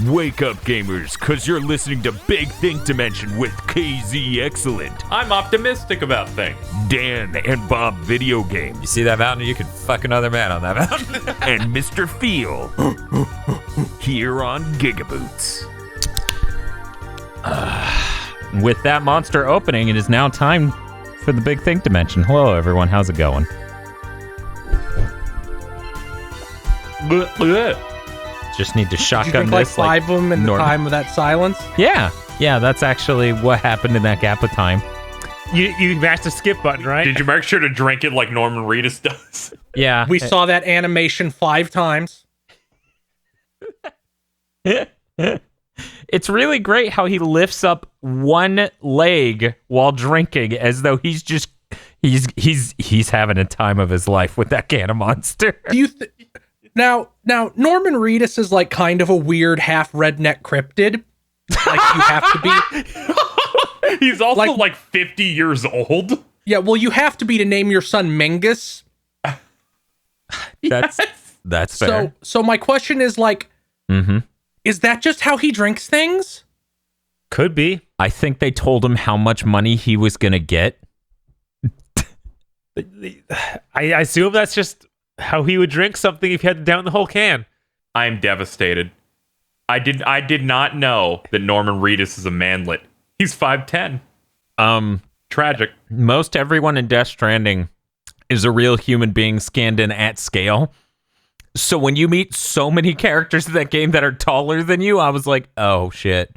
Wake up, gamers, cause you're listening to Big Think Dimension with KZ Excellent, I'm optimistic about things. Dan and Bob Video Games, You see that mountain? You can fuck another man on that mountain. and Mr. Feel here on GigaBoots. With that monster opening, it is now time for the Big Think Dimension. Hello, everyone. How's it going? Just need to Did you shotgun drink like this. 5 of them in the normal. time of that silence? Yeah, that's actually what happened in that gap of time. You mashed the skip button, right? Did you make sure to drink it like Norman Reedus does? Yeah. We saw that animation 5 times. It's really great how he lifts up one leg while drinking as though he's having a time of his life with that can of Monster. Do you now Norman Reedus is like kind of a weird half redneck cryptid. Like you have to be. He's also like 50 years old. Yeah, well, you have to be to name your son Mingus. That's fair. So my question is like, is that just how he drinks things? Could be. I think they told him how much money he was gonna get. I assume that's just how he would drink something if he had to down the whole can. I'm devastated. I did not know that Norman Reedus is a manlet. He's 5'10". Tragic. Most everyone in Death Stranding is a real human being scanned in at scale. So when you meet so many characters in that game that are taller than you, I was like, oh shit.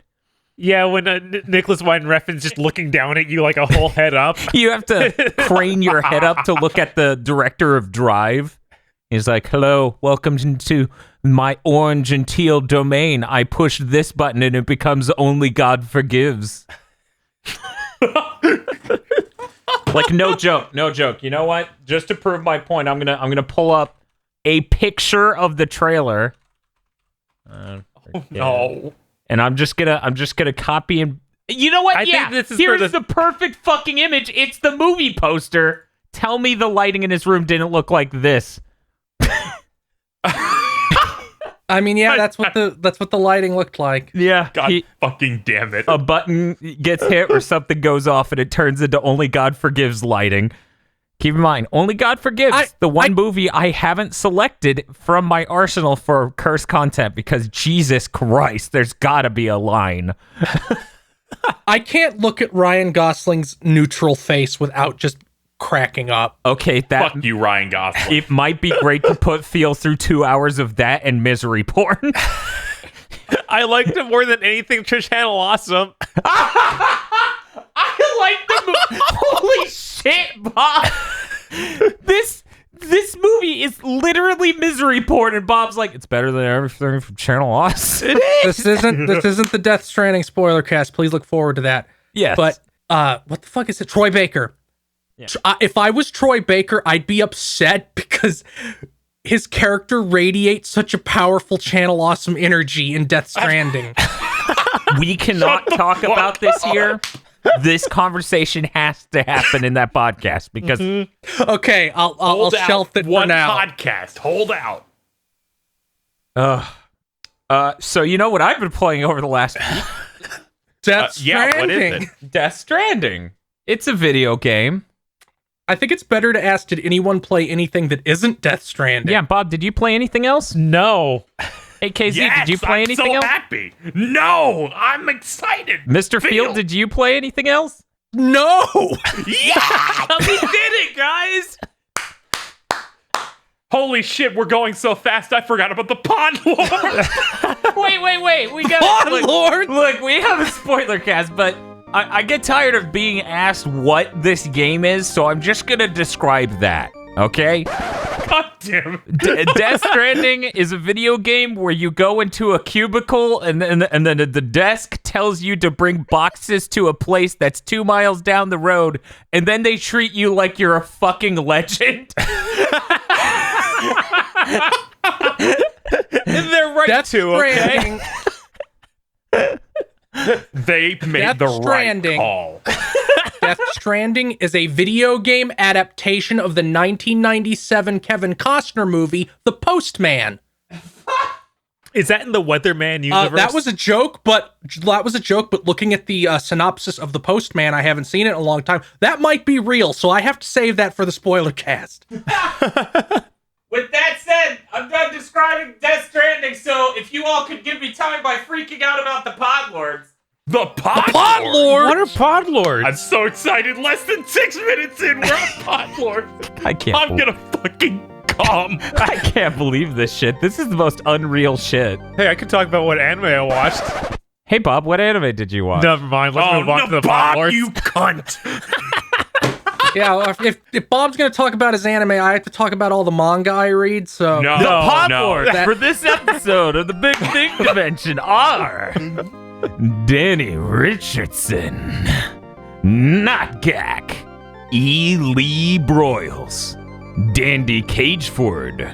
Yeah, when Nicholas Winding Refn's just looking down at you like a whole head up. You have to crane your head up to look at the director of Drive. He's like, hello, welcome to my orange and teal domain. I push this button and it becomes Only God Forgives. Like, no joke. You know what? Just to prove my point, I'm gonna pull up a picture of the trailer. No. And I'm just gonna copy and you know what? I think this is here's for the perfect fucking image. It's the movie poster. Tell me the lighting in his room didn't look like this. I mean, yeah, that's what the lighting looked like. Yeah. God fucking damn it. A button gets hit or something goes off and it turns into Only God Forgives lighting. Keep in mind, Only God Forgives, the one movie I haven't selected from my arsenal for cursed content because Jesus Christ, there's gotta be a line. I can't look at Ryan Gosling's neutral face without just cracking up. Okay, that Fuck you, Ryan Gosling. it might be great to put Feel through 2 hours of that and misery porn. I liked it more than anything Trish Hannah awesome. I like the movie. Holy shit, Bob. This movie is literally misery porn, and Bob's like, it's better than everything from Channel Awesome. It is. This isn't the Death Stranding spoiler cast. Please look forward to that. Yes. But what the fuck is it? Troy Baker. Yeah. If I was Troy Baker, I'd be upset because his character radiates such a powerful Channel Awesome energy in Death Stranding. We cannot talk about this here. This conversation has to happen in that podcast because Okay, I'll shelf it One for now. podcast. Hold out. so you know what I've been playing over the last week? Death Yeah, what is Stranding. it? Death Stranding. It's a video game. I think it's better to ask, did anyone play anything that isn't Death Stranding? Yeah, Bob, did you play anything else? No. Hey, KZ, Yes, did you play I'm anything so else? happy. No, I'm excited. Mr. Field, did you play anything else? No! Yeah! We did it, guys! Holy shit, we're going so fast, I forgot about the Pond Lord. Wait. We got Lord! Look, we have a spoiler cast, but I get tired of being asked what this game is, so I'm just gonna describe that, okay? God damn it. Death Stranding is a video game where you go into a cubicle and then the desk tells you to bring boxes to a place that's 2 miles down the road, and then they treat you like you're a fucking legend. And they're right Death to, okay? Stranding. They made Death the Stranding. right call. Death Stranding is a video game adaptation of the 1997 Kevin Costner movie, The Postman. Is that in the Weatherman universe? That was a joke, but looking at the synopsis of The Postman, I haven't seen it in a long time. That might be real, so I have to save that for the spoiler cast. With that said, I'm done describing Death Stranding, so if you all could give me time by freaking out about the Podlords. The Pod Lord! What are Podlords? I'm so excited. Less than 6 minutes in, we're on Podlord. I can't. I'm gonna fucking come. I can't believe this shit. This is the most unreal shit. Hey, I could talk about what anime I watched. Hey, Bob, what anime did you watch? Never mind. Let's move on to the Bob, Podlords. you cunt. Yeah, if Bob's gonna talk about his anime, I have to talk about all the manga I read, so... No, The no. Podlords for this episode of the Big Thing Dimension are Danny Richardson, Notgak, E. Lee Broyles, Dandy Cageford,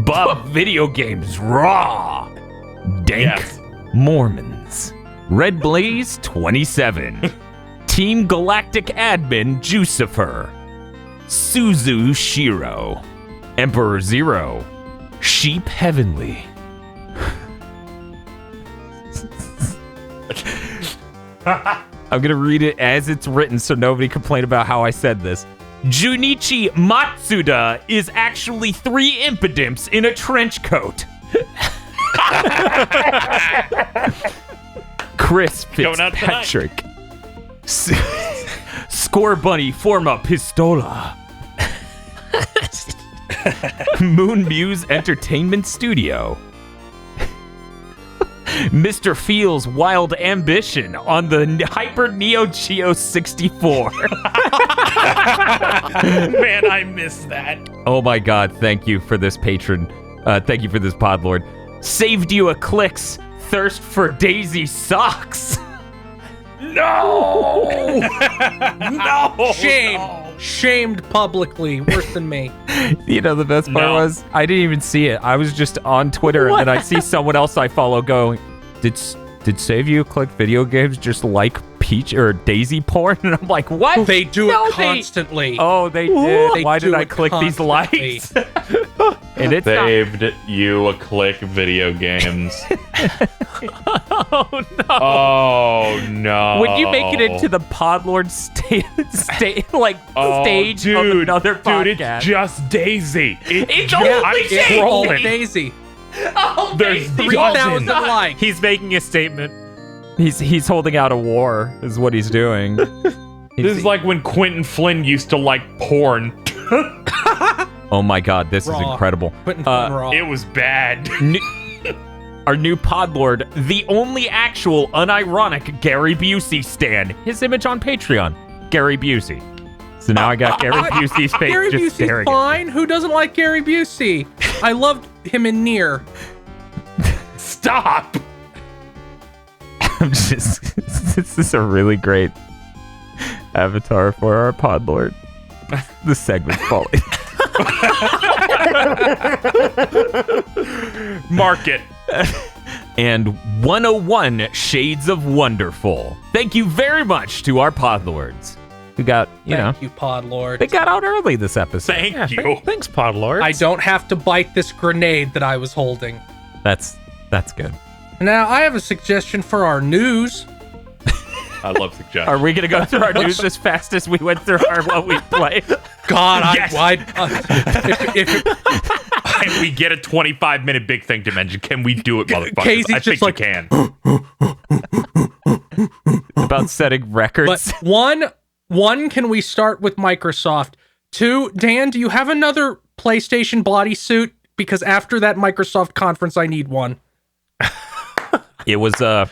Bob Video Games Raw, Dank Yes. Mormons, Red Blaze 27, Team Galactic Admin Jucifer, Suzu Shiro, Emperor Zero, Sheep Heavenly. I'm gonna read it as it's written so nobody complain about how I said this. Junichi Matsuda is actually 3 impidimps in a trench coat. Chris Going out tonight. Fitzpatrick. Score Bunny Forma Pistola. Moon Muse Entertainment Studio. Mr. Feel's Wild Ambition on the Hyper Neo Geo 64. Man, I missed that. Oh my god, thank you for this patron. Thank you for this Podlord. Saved you a clicks. Thirst for Daisy Socks. No! No! Shame. Shamed publicly. Worse than me. You know, the best part No. was I didn't even see it. I was just on Twitter and then I see someone else I follow going, did Save You Click Video Games just like Peach or Daisy porn? And I'm like, what? They do No, it constantly. Oh, they did. They Why do did I it click these constantly. likes? And it's not. Saved you a click video games. Oh no. Oh no. When you make it into the Podlord stage of another podcast. Dude, it's just Daisy. It's just, only I'm Daisy. scrolling. Daisy. Oh, There's Daisy. 3,000 likes. He's making a statement. He's holding out a war, is what he's doing. This is like when Quentin Flynn used to like porn. Oh my god, this is Raw. incredible. Quentin Flynn Raw. It was bad. Our new Podlord, the only actual unironic Gary Busey stan. His image on Patreon, Gary Busey. So now I got Gary Busey's face Gary just Busey's staring at fine. Who doesn't like Gary Busey? I loved him in Nier. Stop. I'm just, this is a really great avatar for our Podlord. The segment's falling. Mark it. And 101 Shades of Wonderful. Thank you very much to our Podlords who got, Thank you, Podlord. they got out early this episode. Thank you. Thanks, Podlords. I don't have to bite this grenade that I was holding. That's good. Now, I have a suggestion for our news. I love suggestions. Are we going to go through our news as fast as we went through our what we played? God, Yes. Can we get a 25-minute big thing dimension? Can we do it, motherfuckers? Casey's I just think like- you can. About setting records. But one, can we start with Microsoft? 2, Dan, do you have another PlayStation bodysuit? Because after that Microsoft conference, I need one. It was a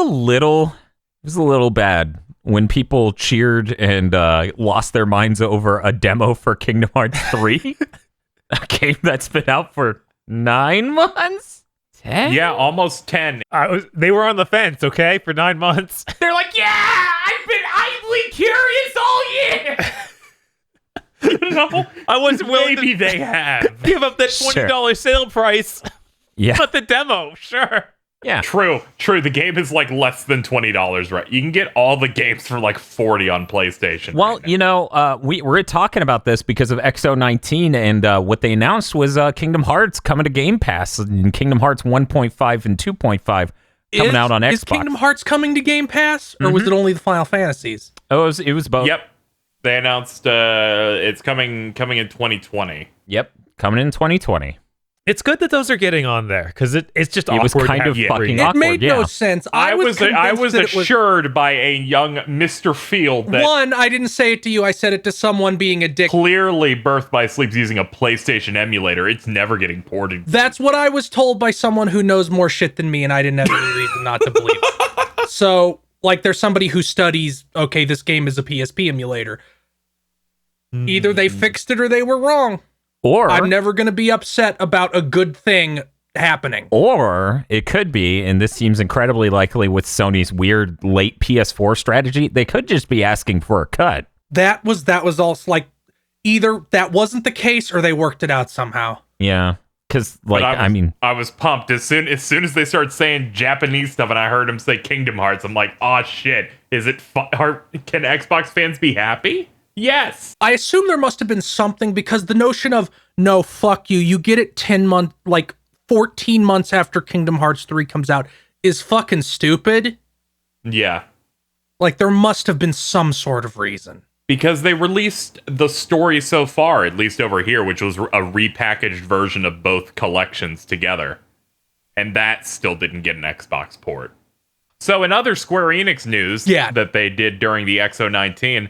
little bad when people cheered and lost their minds over a demo for Kingdom Hearts 3, a game that's been out for 9 months. 10? Yeah, almost 10. They were on the fence, okay, for 9 months. They're like, yeah, I've been idly curious all year. No, I wasn't willing maybe to they have. give up that $20 sale price. Yeah. But the demo, sure. Yeah. True. The game is like less than $20, right? You can get all the games for like $40 on PlayStation. Well, right now. we're talking about this because of XO19, and what they announced was Kingdom Hearts coming to Game Pass, and Kingdom Hearts 1.5 and 2.5 coming out on Xbox. Is Kingdom Hearts coming to Game Pass, or was it only the Final Fantasies? Oh, it was both. Yep. They announced it's coming in 2020. Yep, coming in 2020. It's good that those are getting on there because it's just It was awkward. kind of to have fucking free. It awkward. made Yeah. no sense. I was convinced that it was- assured by a young Mr. Field that One, I didn't say it to you. I said it to someone being a dick. clearly Birth by Sleep's using a PlayStation emulator. It's never getting ported. That's what I was told by someone who knows more shit than me, and I didn't have any reason not to believe it. So, like, there's somebody who studies, okay, this game is a PSP emulator. Either they fixed it or they were wrong. Or I'm never going to be upset about a good thing happening. Or it could be, and this seems incredibly likely with Sony's weird late PS4 strategy, they could just be asking for a cut. That was also like, either that wasn't the case or they worked it out somehow. Yeah. Because, But like, I was pumped as soon as they started saying Japanese stuff, and I heard him say Kingdom Hearts. I'm like, oh shit! Can Xbox fans be happy? Yes. I assume there must have been something, because the notion of, no, fuck you, you get it 14 months after Kingdom Hearts 3 comes out is fucking stupid. Yeah. Like, there must have been some sort of reason. Because they released the story so far, at least over here, which was a repackaged version of both collections together. And that still didn't get an Xbox port. So in other Square Enix news that they did during the XO19,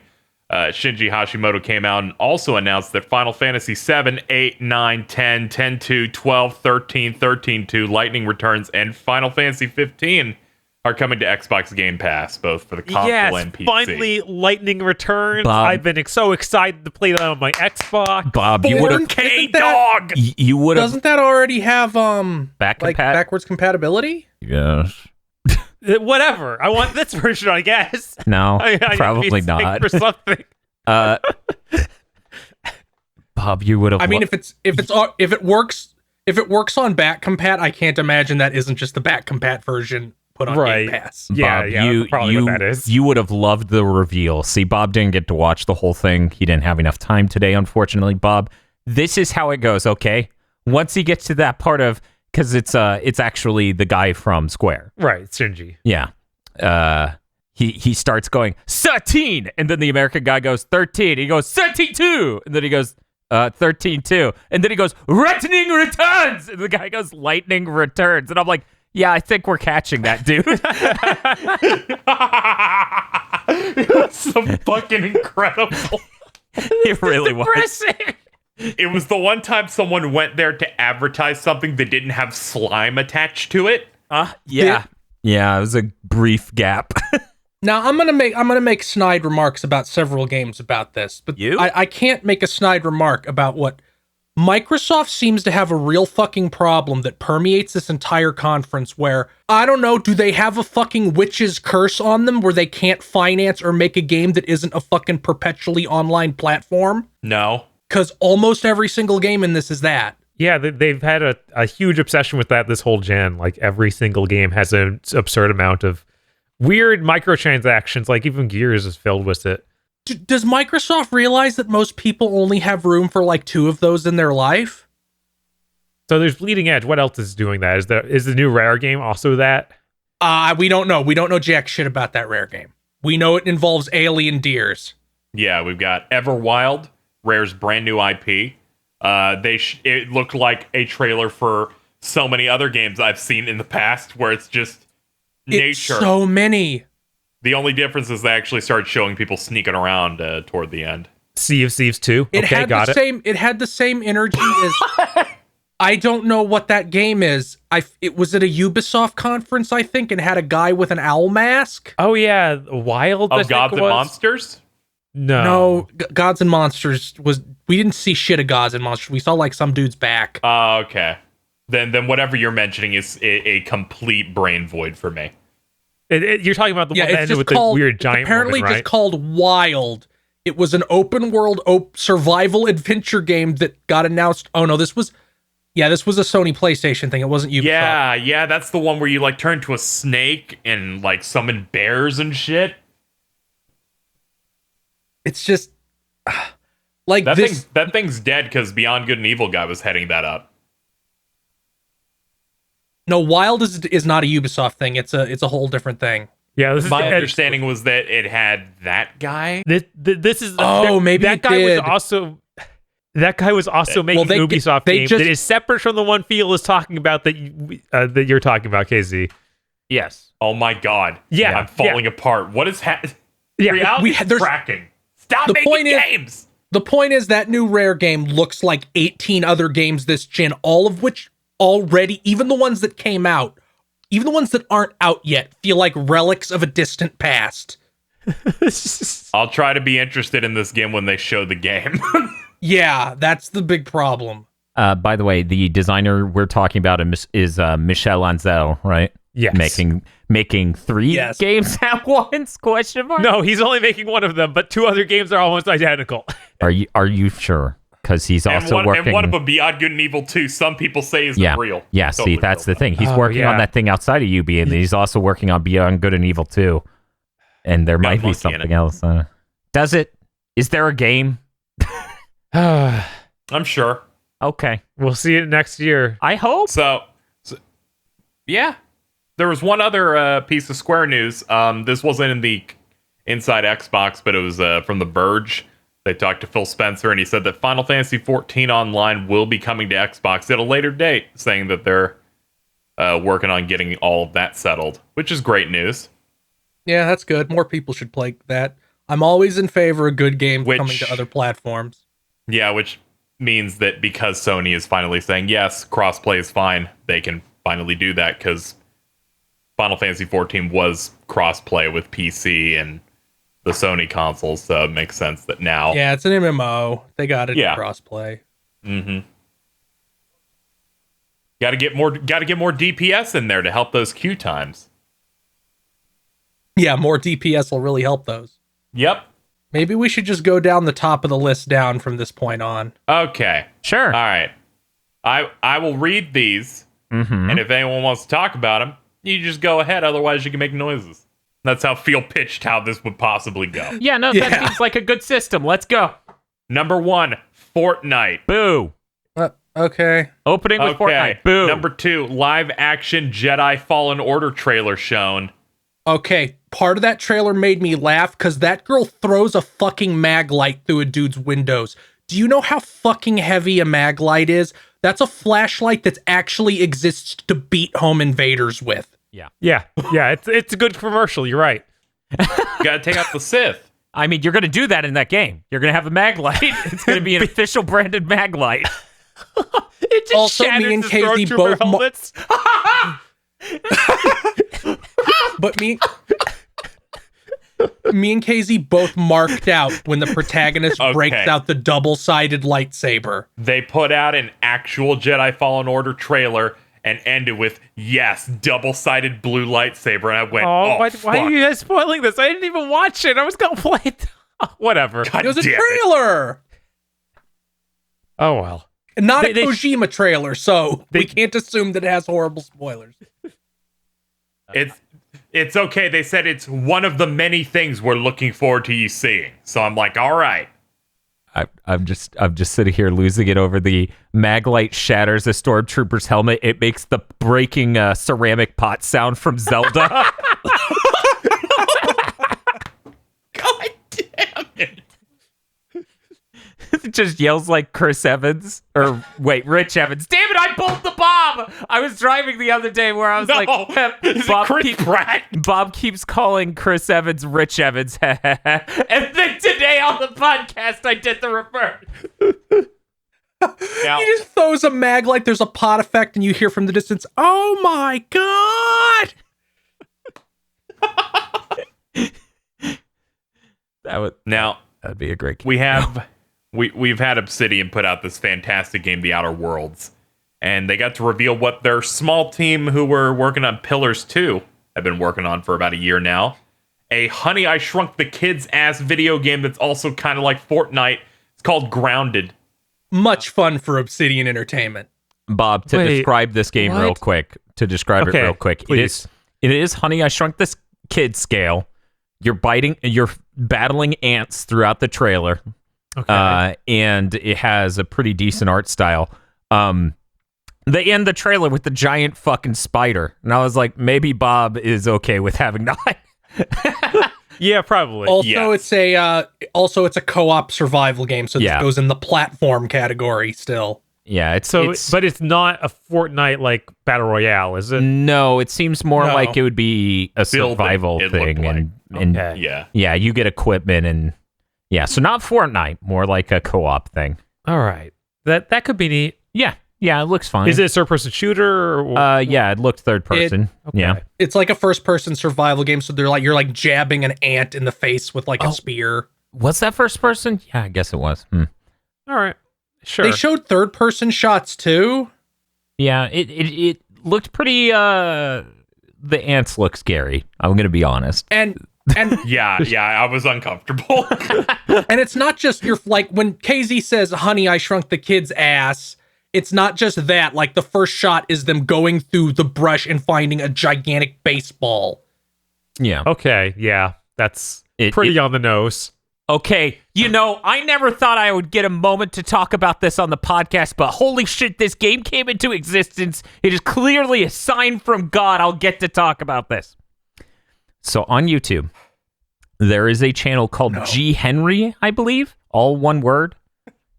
Shinji Hashimoto came out and also announced that Final Fantasy 7, 8, 9, 10, 10-2, 12, 13, 13-2, Lightning Returns, and Final Fantasy 15 are coming to Xbox Game Pass, both for the console and PC. Finally, Lightning Returns. Bob. I've been so excited to play that on my Xbox. Bob, you would have... 4K dog! You would have... Doesn't that already have backwards compatibility? Yes. Whatever. I want this version, I guess. No, I probably need to not. think for something. Bob, you would have... I mean, if it works on back compat, I can't imagine that isn't just the back compat version put on Game Pass. Yeah, Bob, that's probably what that is. You would have loved the reveal. See, Bob didn't get to watch the whole thing. He didn't have enough time today, unfortunately. Bob, this is how it goes, okay? Once he gets to that part of... Because it's actually the guy from Square. Right, Shinji. Yeah. He starts going, 13! And then the American guy goes, 13. He goes, 13-2! And then he goes, 13-2. And then he goes, Lightning Returns! And the guy goes, Lightning Returns. And I'm like, yeah, I think we're catching that, dude. It's so fucking incredible. It really was. It was the one time someone went there to advertise something that didn't have slime attached to it. Yeah. Yeah, it was a brief gap. Now I'm gonna make snide remarks about several games about this, but I can't make a snide remark about what Microsoft seems to have a real fucking problem that permeates this entire conference, where, I don't know, do they have a fucking witch's curse on them where they can't finance or make a game that isn't a fucking perpetually online platform? No. Because almost every single game in this is that. Yeah, they've had a huge obsession with that this whole gen. Like, every single game has an absurd amount of weird microtransactions. Like, even Gears is filled with it. Does Microsoft realize that most people only have room for like 2 of those in their life? So there's Bleeding Edge. What else is doing that? Is the new Rare game also that? We don't know. We don't know jack shit about that Rare game. We know it involves alien deers. Yeah, we've got Everwild, Rare's brand new IP. It looked like a trailer for so many other games I've seen in the past where it's just nature. It's so many. The only difference is they actually started showing people sneaking around toward the end. Sea of Thieves 2. It Okay, had got the it. same. It had the same energy as. I don't know what that game is. It was at a Ubisoft conference, I think, and had a guy with an owl mask. Oh yeah, Wild. I Oh, think Gods it and was. Monsters? No. Gods and Monsters was. We didn't see shit of Gods and Monsters. We saw like some dude's back. Okay. Then whatever you're mentioning is a complete brain void for me. You're talking about the one that it's ended just with called, the weird giant apparently woman, right? just called Wild. It was an open world survival adventure game that got announced. Oh no, this was Yeah, this was a Sony PlayStation thing. It wasn't Ubisoft. Yeah, that's the one where you like turn to a snake and like summon bears and shit. It's just like that thing's dead because Beyond Good and Evil guy was heading that up. No, Wild is not a Ubisoft thing. It's a whole different thing. Yeah, this is My understanding was that it had that guy. This is maybe that it guy did. was also. That guy was also making an Ubisoft game that is separate from the one Phil is talking about that you're talking about, KZ. Yes. Oh my god. Yeah, I'm falling apart. What is happening? Yeah, Reality is cracking. Stop making games. The point is that new Rare game looks like 18 other games this gen, all of which already, even the ones that came out, even the ones that aren't out yet, feel like relics of a distant past. I'll try to be interested in this game when they show the game. Yeah, that's the big problem. By the way, the designer we're talking about is Michel Ancel, right? Yes. Making 3 games at once? Question mark. No, he's only making one of them, but 2 other games are almost identical. Are you sure? Because he's also working. And one of them, Beyond Good and Evil 2, some people say is real. Yeah, totally see, that's real. the thing. He's working on that thing outside of UB, and he's also working on Beyond Good and Evil 2. And there might be something else. Does it? Is there a game? I'm sure. Okay. We'll see it next year. I hope. So yeah. There was one other piece of Square news. This wasn't in the Inside Xbox, but it was from The Verge. They talked to Phil Spencer, and he said that Final Fantasy XIV Online will be coming to Xbox at a later date, saying that they're working on getting all of that settled, which is great news. Yeah, that's good. More people should play that. I'm always in favor of good games coming to other platforms. Yeah, which means that because Sony is finally saying, yes, crossplay is fine, they can finally do that, because Final Fantasy XIV was crossplay with PC and the Sony consoles, so it makes sense that now... Yeah, it's an MMO. They got it crossplay. Mm-hmm. Got to get more DPS in there to help those queue times. Yeah, more DPS will really help those. Yep. Maybe we should just go down the top of the list down from this point on. Okay. Sure. All right. I will read these, and if anyone wants to talk about them, you just go ahead. Otherwise, you can make noises. That's how Phil pitched how this would possibly go. Yeah, no, that seems like a good system. Let's go. Number 1, Fortnite. Boo. Okay. Opening with Fortnite. Boo. Number 2, live action Jedi Fallen Order trailer shown. Okay, part of that trailer made me laugh because that girl throws a fucking mag light through a dude's windows. Do you know how fucking heavy a mag light is? That's a flashlight that actually exists to beat home invaders with. Yeah. It's a good commercial. You're right. Gotta take out the Sith. I mean, you're going to do that in that game. You're going to have a mag light. It's going to be an official branded mag light. It just Also, shatters me and the Casey stormtrooper both helmets. But me and Casey both marked out when the protagonist breaks out the double-sided lightsaber. They put out an actual Jedi Fallen Order trailer and ended with, yes, double-sided blue lightsaber. And I went, why are you guys spoiling this? I didn't even watch it. I was going to play it. Whatever. God It was a damn trailer! Oh, well. Not a Kojima trailer, so we can't assume that it has horrible spoilers. It's okay. They said it's one of the many things we're looking forward to you seeing. So I'm like, all right. I'm just sitting here losing it over the mag light shatters a stormtrooper's helmet. It makes the breaking ceramic pot sound from Zelda. God damn it. It just yells like Chris Evans. Or wait, Rich Evans. Damn it, I pulled the bomb! I was driving the other day where I was like, Bob keeps calling Chris Evans Rich Evans. And then today on the podcast, I did the reverse. Now, He just throws a mag light, there's a pot effect, and you hear from the distance, oh my god! That'd be a great game. We've had Obsidian put out this fantastic game, The Outer Worlds, and they got to reveal what their small team who were working on Pillars 2 have been working on for about a year now. A Honey, I Shrunk the Kids ass video game that's also kind of like Fortnite. It's called Grounded. Much fun for Obsidian Entertainment. Bob, to Wait, describe this game real what? quick. To describe it Okay, real quick, please. it is Honey, I Shrunk This Kid scale. You're battling ants throughout the trailer, and it has a pretty decent art style. They end the trailer with the giant fucking spider, and I was like, maybe Bob is okay with having that. Yeah, probably. Also, it's a co-op survival game, so this goes in the platform category still. Yeah, but it's not a Fortnite like battle royale, is it? No, it seems more like it would be a survival thing, and yeah, you get equipment and so not Fortnite, more like a co-op thing. All right, that could be neat. Yeah, it looks fine. Is it a third-person shooter? Or... yeah, it looked third person. Yeah, it's like a first-person survival game. So you're like jabbing an ant in the face with like a spear. Was that first person? Yeah, I guess it was. All right, sure. They showed third-person shots too. Yeah, it looked pretty. The ants look scary. I'm gonna be honest. And yeah, I was uncomfortable. And it's not just like when KZ says, "Honey, I Shrunk the Kid's ass." It's not just that. Like the first shot is them going through the brush and finding a gigantic baseball. Yeah. Okay. Yeah, that's pretty on the nose. Okay, I never thought I would get a moment to talk about this on the podcast, but holy shit, this game came into existence. It is clearly a sign from God. I'll get to talk about this. So on YouTube, there is a channel called G Henry, I believe, all one word,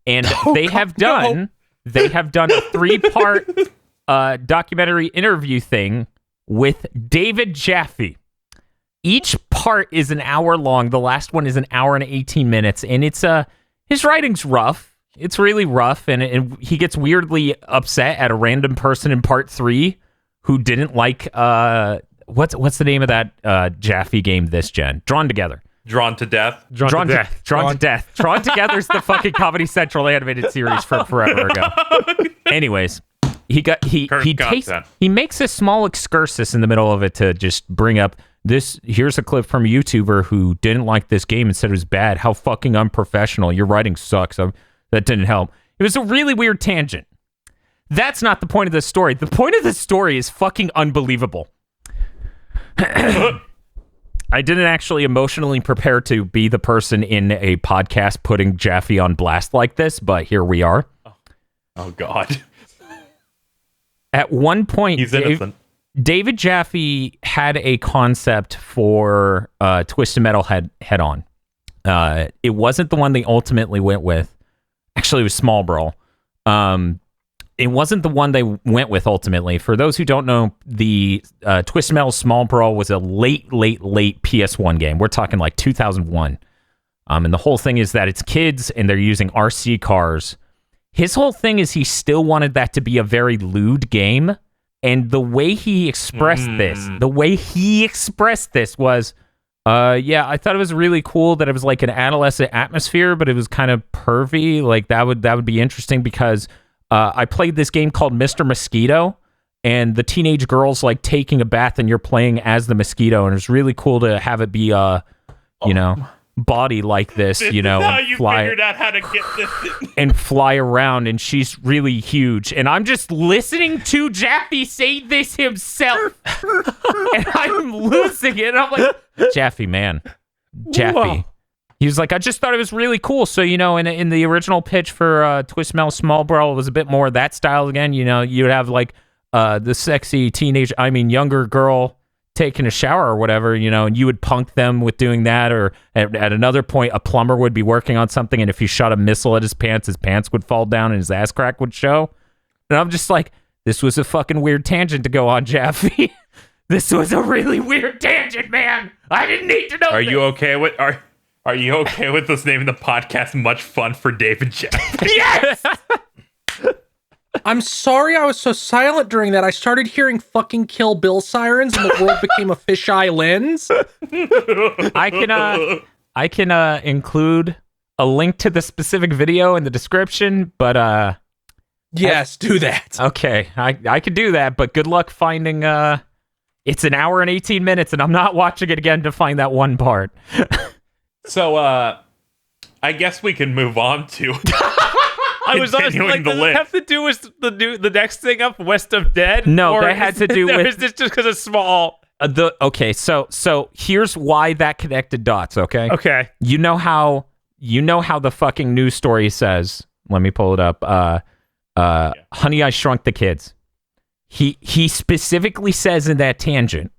and they have done a 3-part documentary interview thing with David Jaffe. Each part is an hour long. The last one is an hour and 18 minutes, and it's his writing's rough. It's really rough, and he gets weirdly upset at a random person in part 3 who didn't like what's the name of that Jaffe game this gen? Drawn Together. Drawn to Death. Drawn to Death. Drawn Together is the fucking Comedy Central animated series from forever ago. Anyways, he makes a small excursus in the middle of it to just bring up this. Here's a clip from a YouTuber who didn't like this game and said it was bad. How fucking unprofessional. Your writing sucks. That didn't help. It was a really weird tangent. That's not the point of the story. The point of the story is fucking unbelievable. I didn't actually emotionally prepare to be the person in a podcast putting Jaffe on blast like this, but here we are. Oh, God. At one point, he's innocent. David Jaffe had a concept for Twisted Metal Head On. It wasn't the one they ultimately went with. Actually, it was Small Brawl. It wasn't the one they went with ultimately. For those who don't know, the Twisted Metal Small Brawl was a late PS1 game. We're talking like 2001. And the whole thing is that it's kids and they're using RC cars. His whole thing is he still wanted that to be a very lewd game. And the way he expressed this was, I thought it was really cool that it was like an adolescent atmosphere, but it was kind of pervy. Like that would be interesting because I played this game called Mr. Mosquito, and the teenage girl's like taking a bath and you're playing as the mosquito, and it's really cool to have it be body like this, figured out how to get this and fly around, and she's really huge. And I'm just listening to Jaffe say this himself, and I'm losing it. And I'm like, Jaffe, man, Jaffe. Whoa. He was like, I just thought it was really cool. So, in the original pitch for Twisted Metal Small Brawl, it was a bit more of that style again. You would have like the sexy younger girl taking a shower or whatever, and you would punk them with doing that. Or at another point, a plumber would be working on something, and if you shot a missile at his pants would fall down and his ass crack would show. And I'm just like, this was a fucking weird tangent to go on, Jaffe. This was a really weird tangent, man. I didn't need to know. Are you okay with us naming the podcast Much Fun for David Jaffe? Yes! I'm sorry I was so silent during that. I started hearing fucking Kill Bill sirens and the world became a fisheye lens. I can include a link to the specific video in the description, but yes, do that. Okay, I could do that, but good luck finding it's an hour and 18 minutes and I'm not watching it again to find that one part. So, I guess we can move on to... I was honestly continuing like, the does list. it have to do with the next thing up, West of Dead? No, Or that had is to do or with- is this just because it's small? Okay, so here's why that connected dots. Okay. Okay. You know how the fucking news story says. Let me pull it up. Honey, I Shrunk the Kids. He specifically says in that tangent.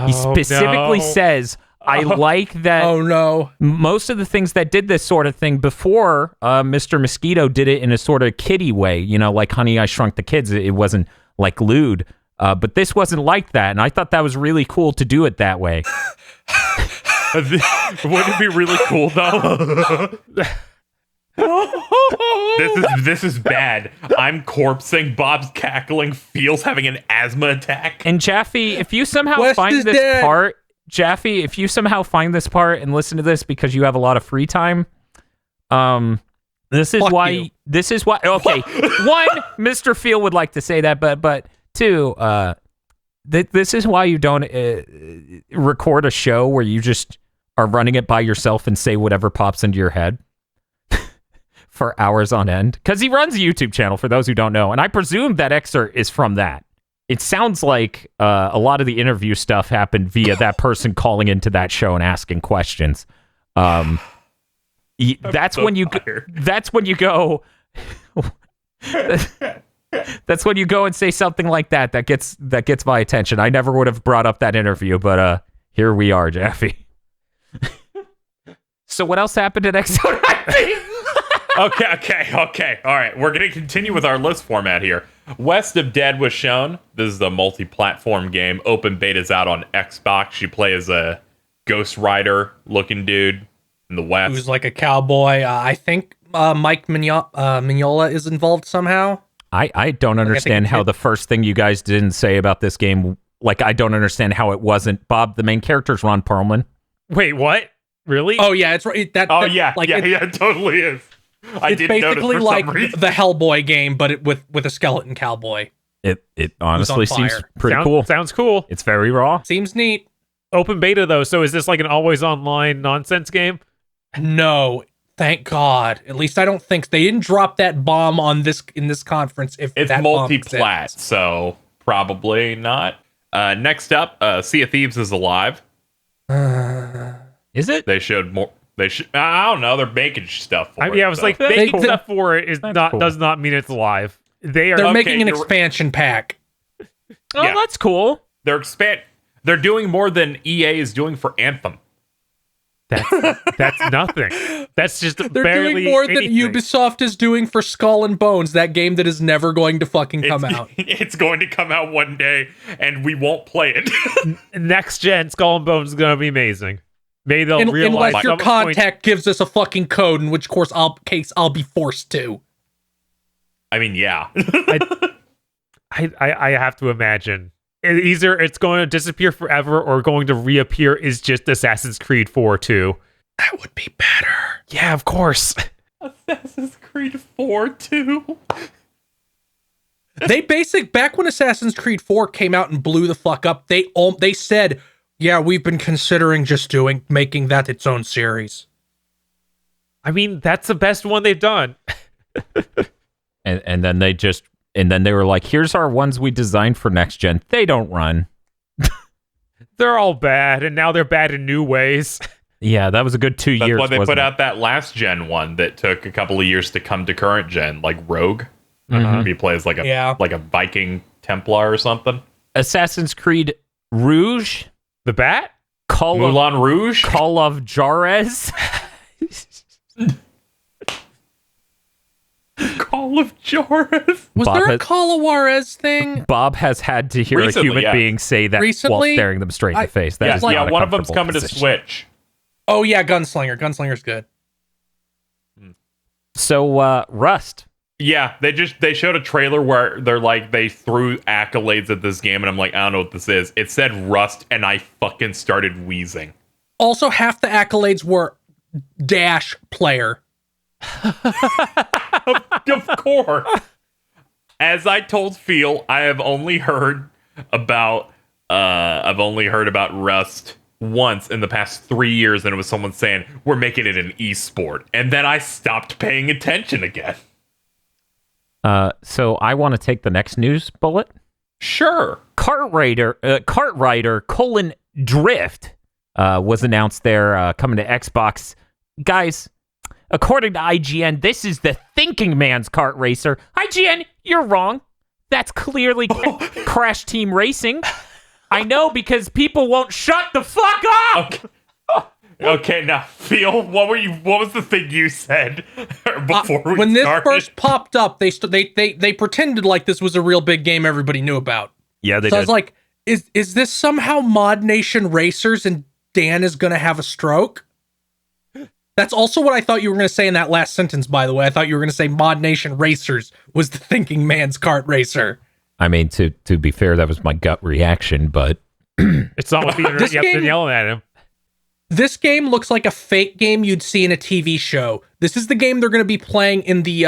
He specifically says, I like that. Oh no. Most of the things that did this sort of thing before, Mr. Mosquito did it in a sort of kiddie way, like Honey, I Shrunk the Kids. It wasn't like lewd, but this wasn't like that, and I thought that was really cool to do it that way. Wouldn't it be really cool though? This is bad. I'm corpsing. Bob's cackling. Feels having an asthma attack. And Jaffe, if you somehow West find is this dead. part, Jaffe, if you somehow find this part and listen to this because you have a lot of free time, this is Fuck why. you. This is why. Okay, one, Mr. Field would like to say that, but two, this is why you don't record a show where you just are running it by yourself and say whatever pops into your head for hours on end. Because he runs a YouTube channel, for those who don't know, and I presume that excerpt is from that. It sounds like a lot of the interview stuff happened via that person calling into that show and asking questions. That's when you go. That's when you go and say something like that. That gets my attention. I never would have brought up that interview, but here we are, Jaffe. So what else happened at Exo? Okay. All right, we're gonna continue with our list format here. West of Dead was shown. This is a multi-platform game. Open beta's out on Xbox. You play as a Ghost Rider looking dude in the West. Who's like a cowboy. I think Mike Mignola is involved somehow. I don't understand how the first thing you guys didn't say about this game. Like, I don't understand how it wasn't. Bob, the main character's Ron Perlman. Wait, what? Really? Oh yeah, it's right. It totally is. I It's didn't notice basically for like some reason. the Hellboy game, but with a skeleton cowboy. It honestly seems fire. pretty cool. Sounds cool. It's very raw. Seems neat. Open beta though, so is this like an always online nonsense game? No, thank God. At least I don't think they didn't drop that bomb on this in this conference. If It's that bomb multi-plat, exists. so probably not. Next up, Sea of Thieves is alive. Is it? They showed more. I don't know. They're making stuff for it. I was so. like, making They- stuff for it is not cool. does not mean it's live. They are. They're Okay, making an you're- expansion pack. Oh, Yeah. that's cool. They're doing more than EA is doing for Anthem. That's nothing. That's just They're barely doing more than anything. Ubisoft is doing for Skull and Bones, that game that is never going to fucking come out. It's going to come out one day, and we won't play it. Next gen Skull and Bones is gonna be amazing. Maybe they'll realize Unless your at some point- contact gives us a fucking code, in which course I'll be forced to. I mean, yeah. I have to imagine either it's going to disappear forever or going to reappear is just Assassin's Creed 4 2. That would be better. Yeah, of course. Assassin's Creed 4 too. Back when Assassin's Creed 4 came out and blew the fuck up, they said, yeah, we've been considering just making that its own series. I mean, that's the best one they've done. And then they were like, here's our ones we designed for next gen. They don't run. They're all bad, and now they're bad in new ways. Yeah, that was a good 2 That's years. why they wasn't put it? out that last gen one that took a couple of years to come to current gen, like Rogue. He plays like a Viking Templar or something. Assassin's Creed Rouge, The Bat? Moulin Rouge. Call of Juarez. Call of Juarez. Was Bob there a has- Call of Juarez thing? Bob has had to hear Recently, a human yes. being say that while Recently, staring them straight in the face. That Yeah, is not a one of them's comfortable coming to position. Switch. Oh yeah, Gunslinger. Gunslinger's good. So, Rust. Yeah, they showed a trailer where they threw accolades at this game, and I'm like, I don't know what this is. It said Rust, and I fucking started wheezing. Also, half the accolades were dash player. Of course. As I told Phil, I have only heard about Rust once in the past 3 years, and it was someone saying we're making it an esport, and then I stopped paying attention again. So I want to take the next news bullet. Sure. Cartwriter Drift was announced there coming to Xbox. Guys, according to IGN, this is the thinking man's kart racer. IGN, you're wrong. That's clearly Crash Team Racing. I know, because people won't shut the fuck up. Okay, now Phil, what was the thing you said before we when this started? first popped up, they pretended like this was a real big game everybody knew about. Yeah, they So I did. was like, is this somehow Mod Nation Racers and Dan is going to have a stroke? That's also what I thought you were going to say in that last sentence, by the way. I thought you were going to say Mod Nation Racers was the thinking man's kart racer. I mean, to be fair, that was my gut reaction, but It's not what the internet, This yep, they're game- yelling at him. This game looks like a fake game you'd see in a TV show. This is the game they're going to be playing in the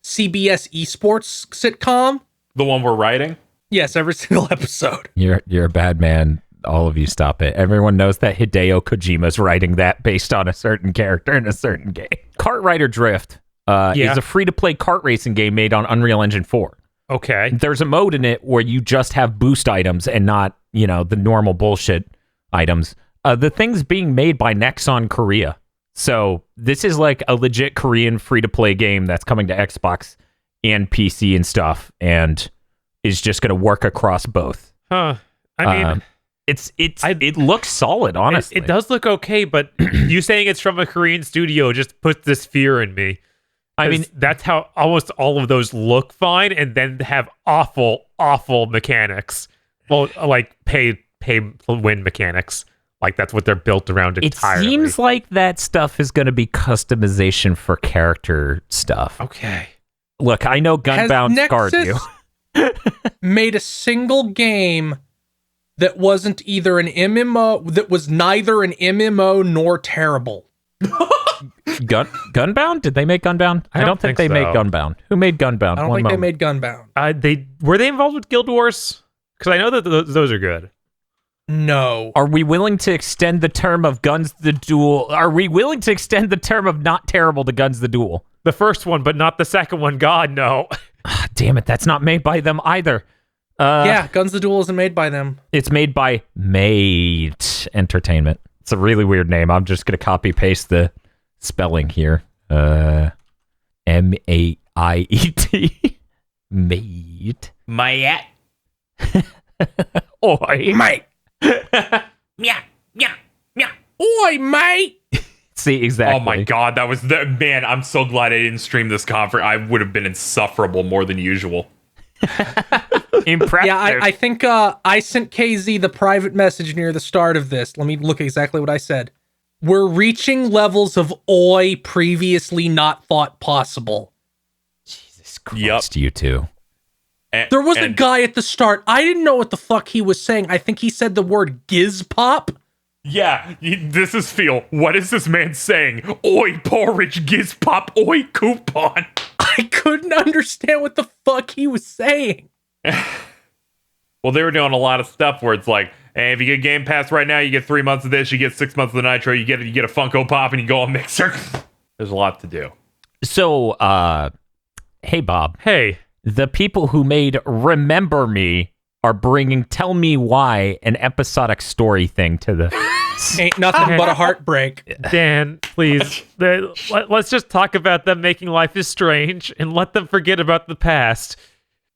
CBS esports sitcom. The one we're writing? Yes, every single episode. you're a bad man. All of you stop it. Everyone knows that Hideo Kojima's writing that based on a certain character in a certain game. Cartwriter Drift is a free-to-play kart racing game made on Unreal Engine 4. Okay. There's a mode in it where you just have boost items and not, the normal bullshit items. The thing's being made by Nexon Korea. So this is like a legit Korean free-to-play game that's coming to Xbox and PC and stuff, and is just going to work across both. Huh. I mean, it looks solid, honestly. it does look okay, but you saying it's from a Korean studio just puts this fear in me. I mean, that's how almost all of those look fine, and then have awful, awful mechanics. Well, like pay win mechanics. Like that's what they're built around entirely. It seems like that stuff is going to be customization for character stuff. Okay. Look, I know Gunbound scarred you. Made a single game that wasn't either an MMO, that was neither an MMO nor terrible. Gunbound? Did they make Gunbound? I don't think they made Gunbound. Who made Gunbound? I don't think they made Gunbound. Were they involved with Guild Wars? Because I know that those are good. No. Are we willing to extend the term of Guns the Duel? Are we willing to extend the term of not terrible to Guns the Duel? The first one, but not the second one. God, no. Damn it, that's not made by them either. Yeah, Guns the Duel isn't made by them. It's made by Mate Entertainment. It's a really weird name. I'm just going to copy paste the spelling here. Maiet. Mate. Mayat. Oi. Mate. Meow, meow, meow. Oi, mate. See, exactly. Oh my god, that was man, I'm so glad I didn't stream this conference. I would have been insufferable more than usual. Impressive. Yeah, I think I sent KZ the private message near the start of this. Let me look exactly what I said. We're reaching levels of oi previously not thought possible. Jesus Christ, you two. There was a guy at the start. I didn't know what the fuck he was saying. I think he said the word gizpop. Yeah, this is Phil. What is this man saying? Oi, porridge, giz pop, oi, coupon. I couldn't understand what the fuck he was saying. Well, they were doing a lot of stuff where it's like, hey, if you get Game Pass right now, you get 3 months of this, you get 6 months of the Nitro, you get a Funko Pop, and you go on Mixer. There's a lot to do. So, hey, Bob. Hey. The people who made Remember Me are bringing Tell Me Why, an episodic story thing to the... Ain't nothing but a heartbreak. Dan, please. Let's just talk about them making Life is Strange and let them forget about the past.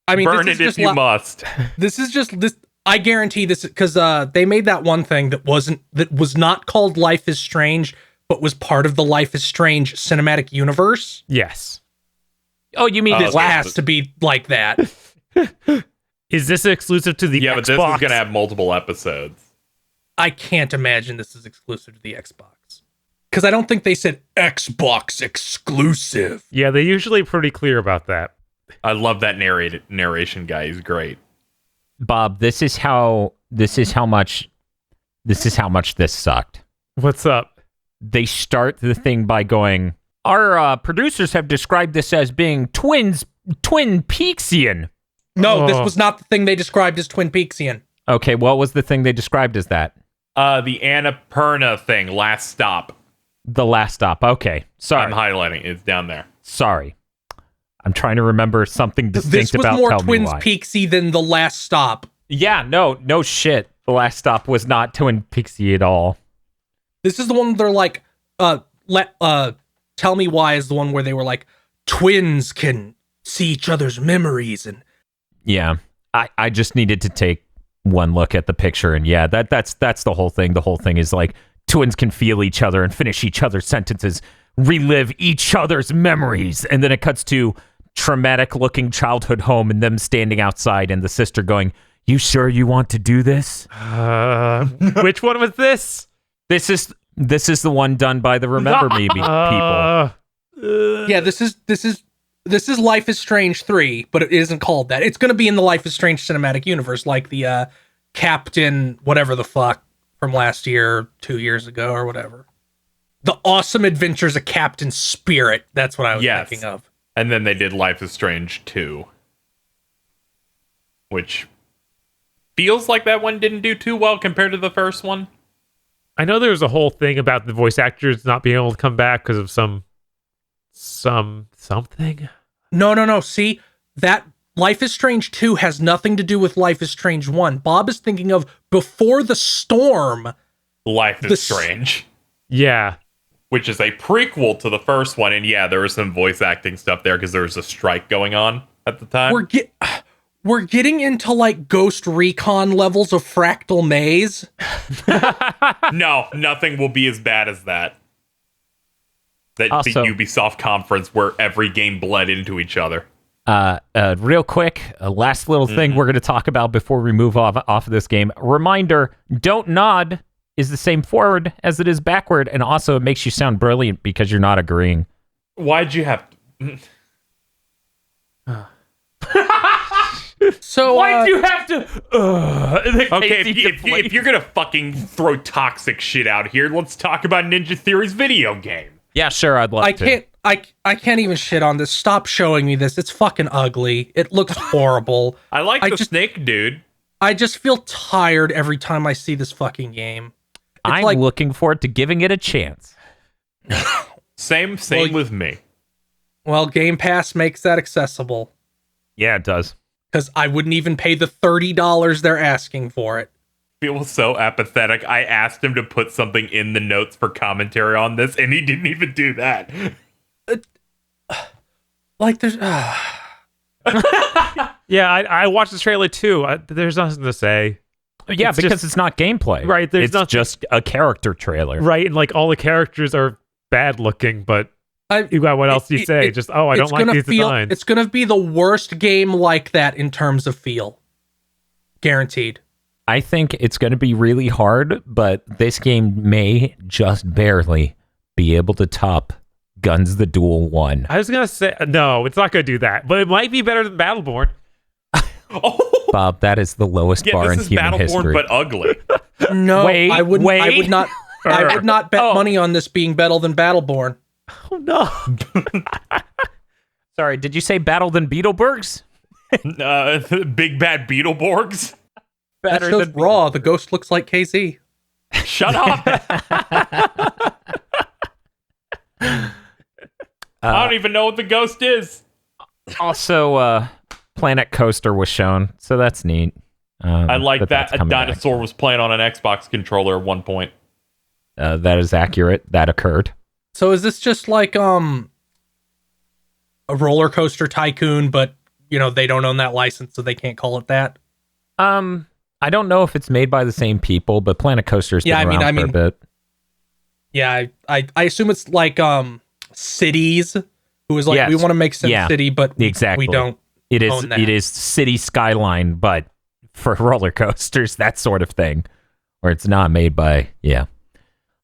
I mean, burn it if you must. This is just this. I guarantee this because they made that one thing that was not called Life is Strange, but was part of the Life is Strange cinematic universe. Yes. Oh, you mean This has to be like that. Is this exclusive to the Xbox? Yeah, but this is going to have multiple episodes. I can't imagine this is exclusive to the Xbox. Because I don't think they said Xbox exclusive. Yeah, they're usually pretty clear about that. I love that narration guy. He's great. Bob, this is how much this sucked. What's up? They start the thing by going, our producers have described this as being Twin Peaksian. No, this was not the thing they described as Twin Peaksian. Okay, what was the thing they described as that? The Annapurna thing, Last Stop. The Last Stop. Okay, sorry. I'm highlighting it. It's down there. Sorry. I'm trying to remember something distinct This was about more Tell Me Twin Why. Peaksy than The Last Stop. Yeah, no shit. The Last Stop was not Twin Peaksy at all. This is the one they're like, Tell Me Why is the one where they were like, twins can see each other's memories. And yeah, I just needed to take one look at the picture, and yeah, that's the whole thing. The whole thing is like twins can feel each other and finish each other's sentences, relive each other's memories, and then it cuts to traumatic-looking childhood home and them standing outside, and the sister going, "You sure you want to do this?" Which one was this? This is the one done by the Remember Me people. yeah, this is Life is Strange 3, but it isn't called that. It's going to be in the Life is Strange cinematic universe, like the Captain whatever the fuck from last year, 2 years ago, or whatever. The Awesome Adventures of Captain Spirit. That's what I was thinking of. And then they did Life is Strange 2, which feels like that one didn't do too well compared to the first one. I know there was a whole thing about the voice actors not being able to come back because of something. No. See, that Life is Strange 2 has nothing to do with Life is Strange 1. Bob is thinking of Before the Storm. Life is Strange. Yeah. Which is a prequel to the first one. And yeah, there was some voice acting stuff there because there was a strike going on at the time. We're getting into like Ghost Recon levels of Fractal Maze. No, nothing will be as bad as that. The Ubisoft conference where every game bled into each other. Real quick, a last little thing we're going to talk about before we move off of this game. Reminder, don't nod is the same forward as it is backward, and also it makes you sound brilliant because you're not agreeing. Why'd you have So why'd you have to? Okay, if you're gonna fucking throw toxic shit out here, let's talk about Ninja Theory's video game. Yeah, sure, I'd love to. I can't even shit on this. Stop showing me this. It's fucking ugly. It looks horrible. I like the snake dude. I just feel tired every time I see this fucking game. I'm looking forward to giving it a chance. Same with me. Well, Game Pass makes that accessible. Yeah, it does. Because I wouldn't even pay the $30 they're asking for it. Feels so apathetic. I asked him to put something in the notes for commentary on this, and he didn't even do that. There's... Yeah, I watched the trailer too. There's nothing to say. Yeah, because it's not gameplay. Right, it's just a character trailer. Right, and like all the characters are bad looking, but you got what else you say? I don't like these designs. It's going to be the worst game like that in terms of feel. Guaranteed. I think it's going to be really hard, but this game may just barely be able to top Guns the Duel 1. I was going to say, no, it's not going to do that, but it might be better than Battleborn. Bob, that is the lowest bar in human history. But ugly. No, I would not bet money on this being better than Battleborn. Oh no. Sorry, did you say Battle than Beetleborgs? Big bad Beetleborgs? Better than Raw. The ghost looks like KZ. Shut up. I don't even know what the ghost is. Also, Planet Coaster was shown, so that's neat. I like that a dinosaur was playing on an Xbox controller at one point. That is accurate. That occurred. So is this just like a roller coaster tycoon, but they don't own that license, so they can't call it that? I don't know if it's made by the same people, but Planet Coaster's been around for a bit. Yeah, I assume it's like Cities, who is like, we want to make City, but we don't. It is City Skyline, but for roller coasters, that sort of thing, where it's not made by. Yeah,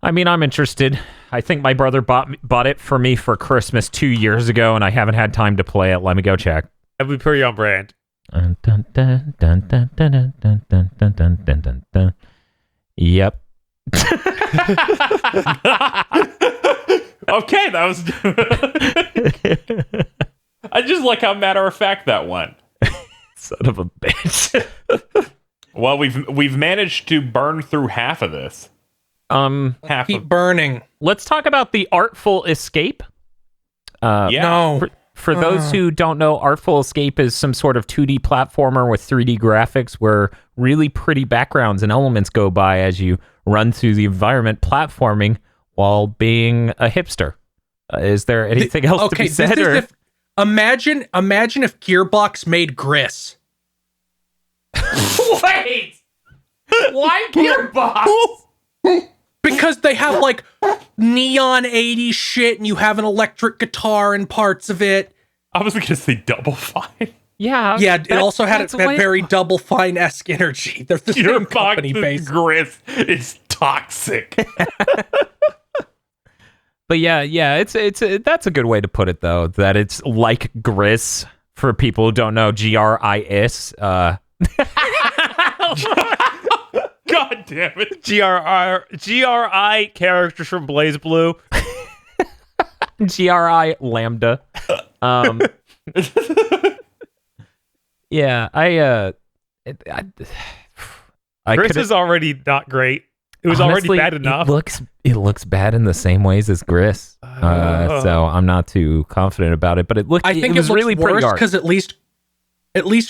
I mean, I'm interested. I think my brother bought it for me for Christmas 2 years ago, and I haven't had time to play it. Let me go check. That'd be pretty on brand. Yep. Okay, that was. I just like how matter of fact that went. Son of a bitch. Well, we've managed to burn through half of this. Keep burning. Let's talk about the Artful Escape. Yeah. No. For those who don't know, Artful Escape is some sort of 2D platformer with 3D graphics where really pretty backgrounds and elements go by as you run through the environment platforming while being a hipster. Is there anything else to be said? Imagine if Gearbox made Gris. Wait! Why Gearbox? Because they have like neon 80s shit and you have an electric guitar in parts of it. I was gonna say Double Fine. Yeah. Yeah, it also had that very Double Fine-esque energy. They're the same company, basically. Gris is toxic. But yeah, it's that's a good way to put it though. That it's like Gris for people who don't know. GRIS. God damn it. GRI characters from Blaze Blue. GRI Lambda. Yeah, Gris is already not great. It was honestly, already bad enough. It looks bad in the same ways as Gris. So I'm not too confident about it, but it looked. I think it was really pretty art. Because at least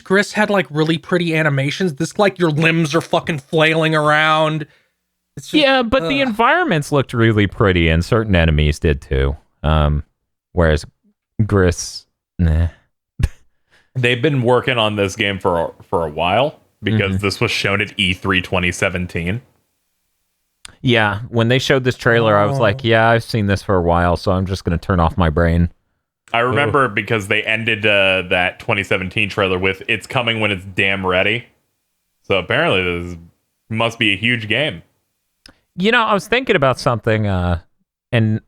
Gris had like really pretty animations. This like your limbs are fucking flailing around. It's just, yeah, but the environments looked really pretty, and certain enemies did too. Whereas Gris, nah. They've been working on this game for a while because this was shown at E3 2017. Yeah, when they showed this trailer, I was like, yeah, I've seen this for a while, so I'm just going to turn off my brain. I remember because they ended that 2017 trailer with "It's coming when it's damn ready." So apparently this must be a huge game. You know, I was thinking about something, and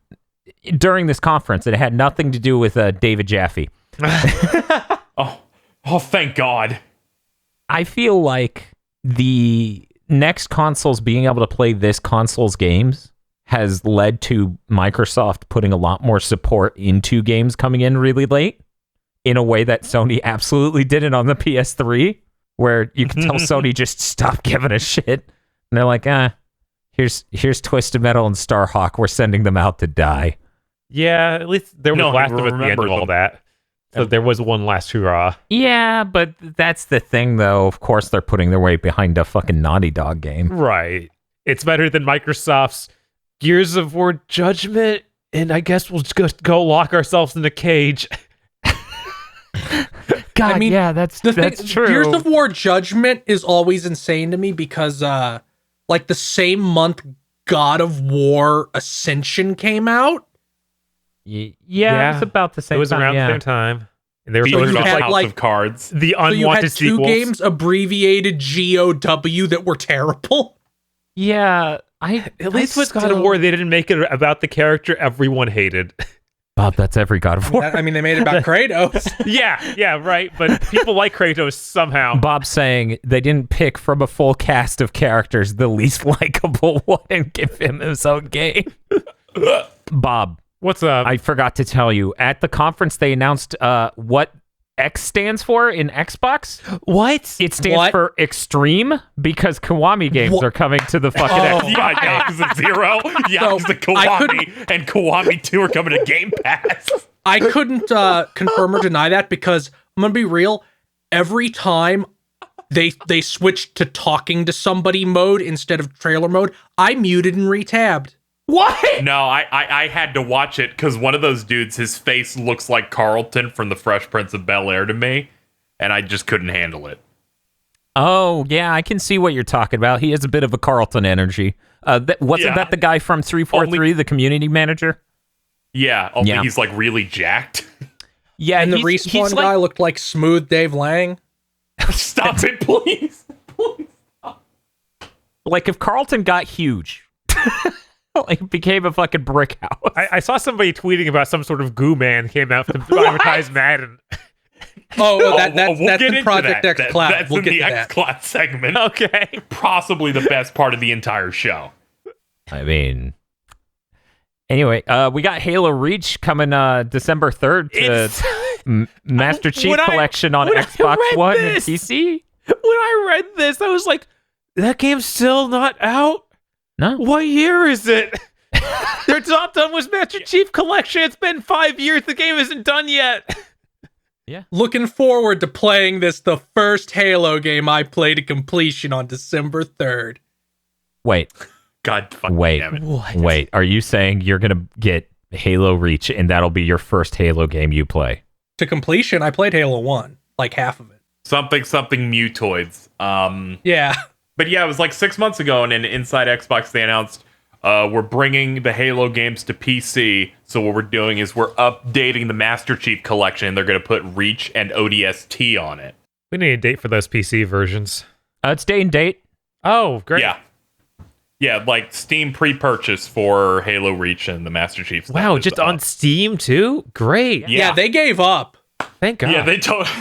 during this conference, it had nothing to do with David Jaffe. Oh, thank God. I feel like the next consoles being able to play this console's games has led to Microsoft putting a lot more support into games coming in really late in a way that Sony absolutely didn't on the PS3, where you can tell Sony just stop giving a shit. And they're like, here's Twisted Metal and Starhawk. We're sending them out to die. Yeah, at least there was Last of Us at the end of all that. So there was one last hurrah. Yeah, but that's the thing, though. Of course, they're putting their weight behind a fucking Naughty Dog game. Right. It's better than Microsoft's Gears of War Judgment, and I guess we'll just go lock ourselves in a cage. God, I mean, yeah, that's true. Gears of War Judgment is always insane to me because, like, the same month God of War Ascension came out. Yeah, it's about the same time. It was around the same time. And they were both about had, House like, of Cards. The unwanted so you had two sequels. games abbreviated GOW that were terrible. Yeah, at least with God of War, they didn't make it about the character everyone hated. Bob, that's every God of War. I mean, they made it about Kratos. yeah, right. But people like Kratos somehow. Bob's saying they didn't pick from a full cast of characters the least likable one and give him his own game. Bob. What's up? I forgot to tell you. At the conference, they announced what X stands for in Xbox. What? It stands for Extreme because Kiwami games are coming to the fucking Xbox. Yeah, Yakuza 0, Yakuza Kiwami, and Kiwami 2 are coming to Game Pass. I couldn't confirm or deny that because I'm going to be real. Every time they switched to talking to somebody mode instead of trailer mode, I muted and retabbed. What? No, I had to watch it because one of those dudes, his face looks like Carlton from The Fresh Prince of Bel-Air to me, and I just couldn't handle it. Oh, yeah, I can see what you're talking about. He has a bit of a Carlton energy. Wasn't that the guy from 343, the community manager? Yeah, only he's like really jacked. Yeah, and the Respawn guy looked like Smooth Dave Lang. Stop it, please. Please stop. Like if Carlton got huge... Like became a fucking brick house. I saw somebody tweeting about some sort of goo man came out to advertise Madden. That's in Project X Cloud. That's in the X Cloud segment. Okay. Possibly the best part of the entire show. I mean, anyway, we got Halo Reach coming December 3rd to Master Chief Collection on Xbox One and PC. When I read this, I was like, that game's still not out? No. What year is it? They're not done with Master Chief Collection. It's been 5 years. The game isn't done yet. Yeah. Looking forward to playing this, the first Halo game I play to completion on December 3rd. Wait, God fucking wait, damn it. wait. Are you saying you're going to get Halo Reach and that'll be your first Halo game you play? To completion, I played Halo 1, like half of it. Something mutoids. Yeah. But yeah, it was like 6 months ago, and in Inside Xbox, they announced we're bringing the Halo games to PC. So what we're doing is we're updating the Master Chief Collection, and they're going to put Reach and ODST on it. We need a date for those PC versions. It's day and date. Oh, great. Yeah, like Steam pre-purchase for Halo Reach and the Master Chief stuff. Wow, is just up. on Steam too? Great. Yeah, they gave up. Thank God. Yeah,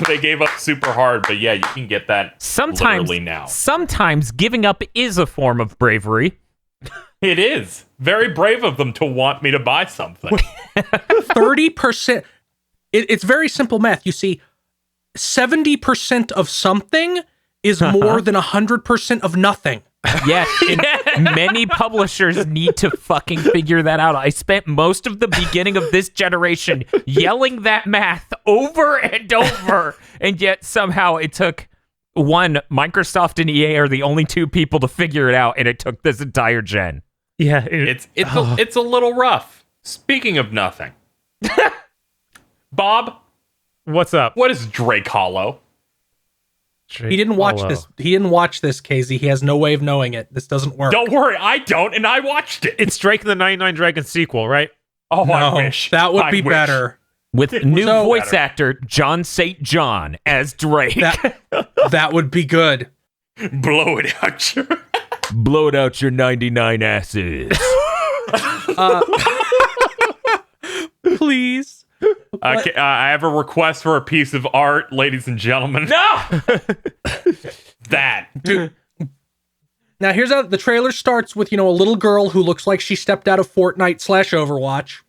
they gave up super hard, but yeah, you can get that literally now. Sometimes giving up is a form of bravery. It is very brave of them to want me to buy something. 30%. It's very simple math. You see, 70% of something is more than 100% of nothing. Yes, and many publishers need to fucking figure that out. I spent most of the beginning of this generation yelling that math over and over, and yet somehow it took Microsoft and EA are the only two people to figure it out, and it took this entire gen. Yeah. It's a little rough. Speaking of nothing, Bob, What's up? what is Drake Hollow? He didn't watch this. He didn't watch this, KZ. He has no way of knowing it. This doesn't work. Don't worry, I don't, and I watched it. It's Drake and the 99 Dragons sequel, right? Oh, No, I wish that would I be wish. better. With new So- voice actor John St. John as Drake. That would be good. Blow it out your. Blow it out your 99 asses. Please. I have a request for a piece of art, ladies and gentlemen. No, that. Dude. Now here's how the trailer starts with, a little girl who looks like she stepped out of Fortnite/Overwatch.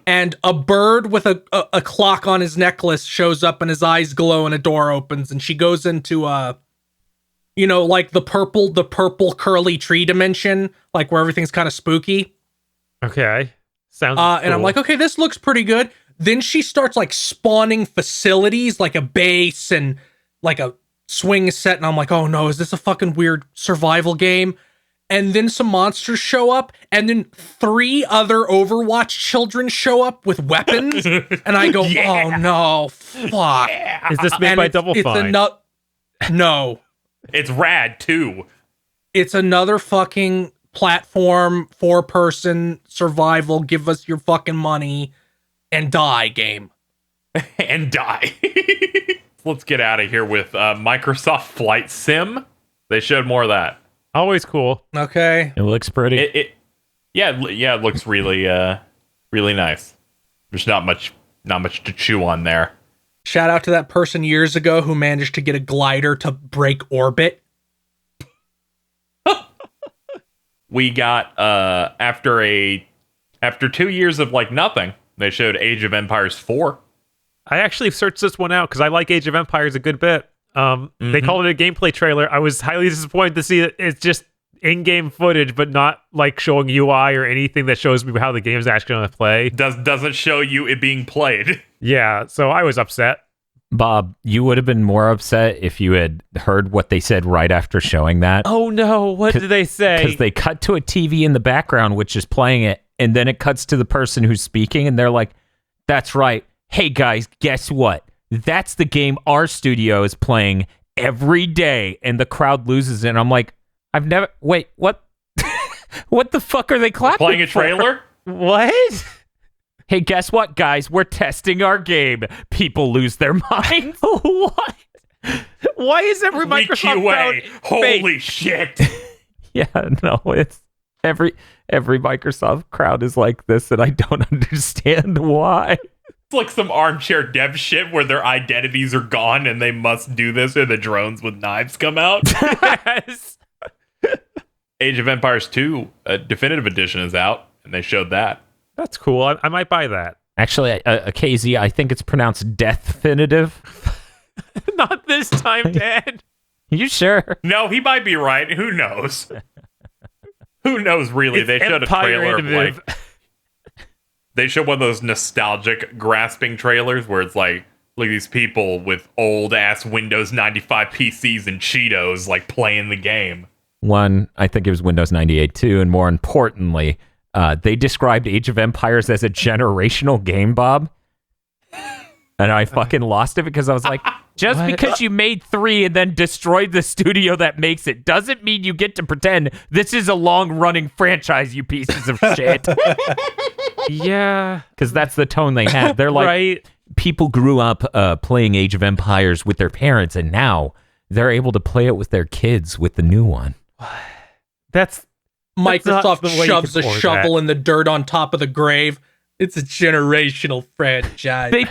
And a bird with a clock on his necklace shows up and his eyes glow and a door opens and she goes into like the purple curly tree dimension, like where everything's kind of spooky. Okay. Sounds And I'm cool. like, okay, this looks pretty good. Then she starts like spawning facilities, like a base and like a swing set. And I'm like, oh no, is this a fucking weird survival game? And then some monsters show up. And then 3 other Overwatch children show up with weapons. And I go, oh no, fuck. Is this made by Double Fine? No. It's rad too. It's another fucking platform, 4-person survival, give us your fucking money and die game. And die. Let's get out of here with Microsoft Flight Sim. They showed more of that. Always cool. Okay. It looks pretty. It looks really really nice. There's not much to chew on there. Shout out to that person years ago who managed to get a glider to break orbit. We got after 2 years of like nothing, they showed Age of Empires 4. I actually searched this one out because I like Age of Empires a good bit. They called it a gameplay trailer. I was highly disappointed to see that it's just in-game footage, but not like showing UI or anything that shows me how the game's actually going to play. Doesn't show you it being played. Yeah, so I was upset. Bob, you would have been more upset if you had heard what they said right after showing that. Oh no, what did they say? Because they cut to a TV in the background, which is playing it, and then it cuts to the person who's speaking, and they're like, that's right. Hey guys, guess what? That's the game our studio is playing every day, and the crowd loses it. And I'm like, wait, what? What the fuck are they clapping Playing a for? trailer? What? Hey, guess what, guys? We're testing our game. People lose their minds. What? Why is every Microsoft crowd Holy fake? shit. Yeah, no, it's every Microsoft crowd is like this, and I don't understand why. It's like some armchair dev shit where their identities are gone and they must do this or the drones with knives come out. Yes. Age of Empires 2 Definitive Edition is out, and they showed that. That's cool. I might buy that. Actually, a KZ, I think it's pronounced Deathfinitive. Not this time, Dad. You sure? No, he might be right. Who knows? Who knows, really? It's They showed a trailer of Empire-itive. like... they show one of those nostalgic grasping trailers where it's like, look at these people with old ass Windows 95 PCs and Cheetos like playing the game. One, I think it was Windows 98 too, and more importantly, they described Age of Empires as a generational game, Bob. And I fucking lost it because I was like, just because you made 3 and then destroyed the studio that makes it doesn't mean you get to pretend this is a long-running franchise, you pieces of shit. Yeah. Because that's the tone they have. They're like, Right. people grew up playing Age of Empires with their parents, and now they're able to play it with their kids with the new one. That's Microsoft not the way you shoves a can pour shovel that. in the dirt on top of the grave. It's a generational franchise. They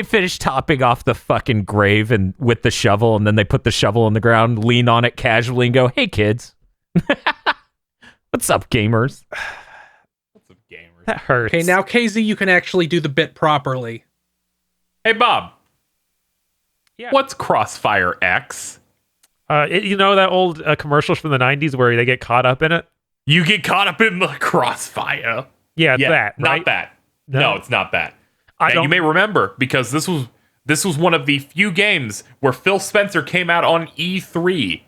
finish topping off the fucking grave and with the shovel, and then they put the shovel on the ground, lean on it casually, and go, "Hey kids, what's up, gamers?" What's up, gamers? That hurts. Okay, now KZ, you can actually do the bit properly. Hey, Bob. Yeah. What's Crossfire X? You know that old commercials from the 90s where they get caught up in it? You get caught up in the crossfire. Yeah, it's that, right? Not that. No, it's not that. I Now, don't- you may remember because this was one of the few games where Phil Spencer came out on E3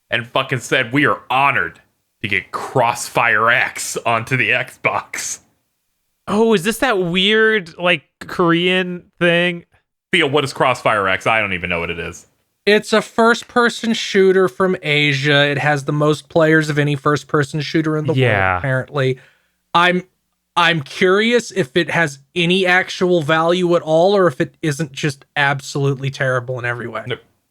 and fucking said, "We are honored to get Crossfire X onto the Xbox." Oh, is this that weird, like, Korean thing? Theo, what is Crossfire X? I don't even know what it is. It's a first-person shooter from Asia. It has the most players of any first-person shooter in the Yeah. world, apparently. I'm curious if it has any actual value at all, or if it isn't just absolutely terrible in every way.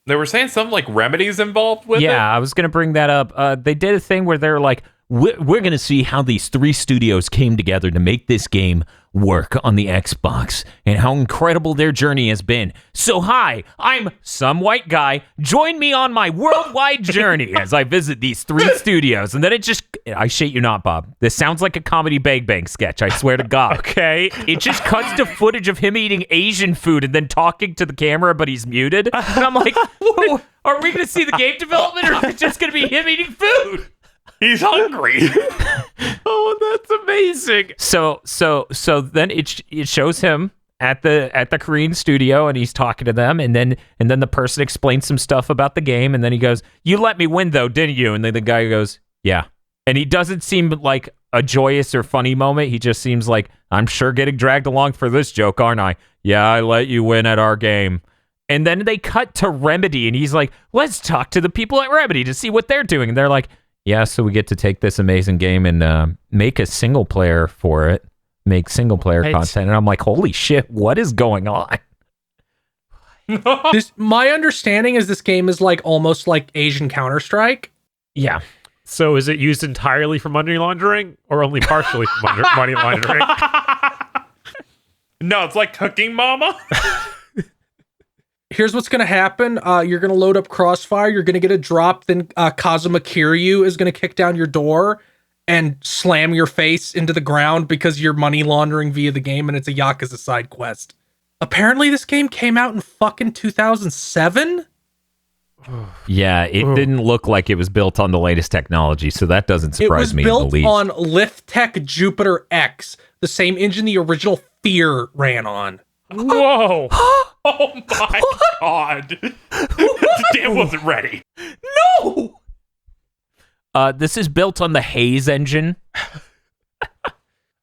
They were saying something like Remedy's involved with it. Yeah, I was going to bring that up. They did a thing where they're like, we're going to see how these 3 studios came together to make this game work on the Xbox and how incredible their journey has been. So hi, I'm some white guy. Join me on my worldwide journey as I visit these 3 studios. And then it just, I shit you not, Bob. This sounds like a comedy Bang Bang sketch, I swear to God. Okay. It just cuts to footage of him eating Asian food and then talking to the camera, but he's muted. And I'm like, oh, are we going to see the game development, or is it just going to be him eating food? He's hungry. Oh, that's amazing. So then it shows him at the Korean studio, and he's talking to them, and then the person explains some stuff about the game, and then he goes, "You let me win though, didn't you?" And then the guy goes, "Yeah." And he doesn't seem like a joyous or funny moment. He just seems like, "I'm sure getting dragged along for this joke, aren't I? Yeah, I let you win at our game." And then they cut to Remedy, and he's like, "Let's talk to the people at Remedy to see what they're doing." And they're like, "Yeah, so we get to take this amazing game and make a single player for it, make single player content." And I'm like, holy shit, what is going on? My understanding is this game is like almost like Asian Counter-Strike. Yeah. So is it used entirely for money laundering or only partially for money laundering? No, it's like Cooking Mama. Here's what's going to happen. You're going to load up Crossfire. You're going to get a drop. Then Kazuma Kiryu is going to kick down your door and slam your face into the ground because you're money laundering via the game, and it's a Yakuza side quest. Apparently, this game came out in fucking 2007? Yeah, it didn't look like it was built on the latest technology, so that doesn't surprise me in It the was built least. on Lithtech Jupiter X, the same engine the original Fear ran on. Whoa. Oh my god. Dan wasn't ready. No! This is built on the Haze engine.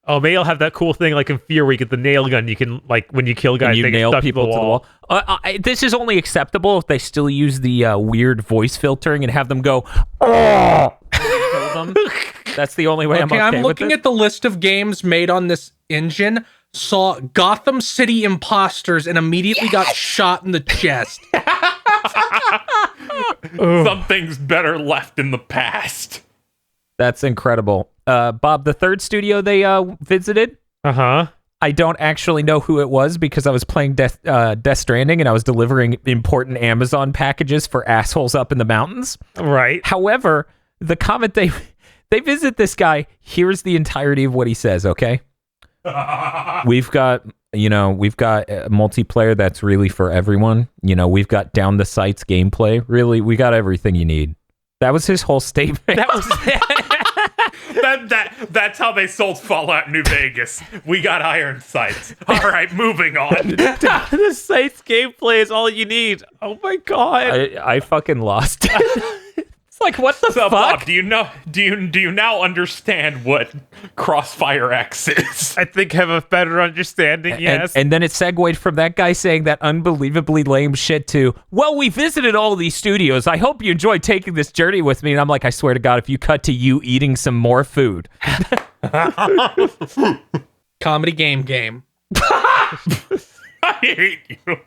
Oh, maybe I'll have that cool thing like in Fear where you get the nail gun. You can, like, when you kill guys, And you they get nail stuck people to the wall. This is only acceptable if they still use the weird voice filtering and have them go, "Oh!" Kill them. That's the only way I'm okay I'm with looking it. at the list of games made on this engine, saw Gotham City Imposters, and immediately got shot in the chest. Something's better left in the past. That's incredible. Bob, the third studio they visited, Uh-huh. I don't actually know who it was because I was playing Death Stranding and I was delivering important Amazon packages for assholes up in the mountains. Right. However, the comment they visit this guy, here's the entirety of what he says, okay? We've got a multiplayer that's really for everyone. We've got down the sights gameplay. Really, we got everything you need. That was his whole statement. That was That's how they sold Fallout New Vegas. We got iron sights. All right, moving on. The Sights gameplay is all you need. Oh my god. I fucking lost it. It's like, what the So, fuck? Bob, do you now understand what Crossfire X is? I think I have a better understanding, yes. And then it segued from that guy saying that unbelievably lame shit to, well, we visited all these studios. I hope you enjoyed taking this journey with me. And I'm like, I swear to God, if you cut to you eating some more food. Comedy game. I hate you.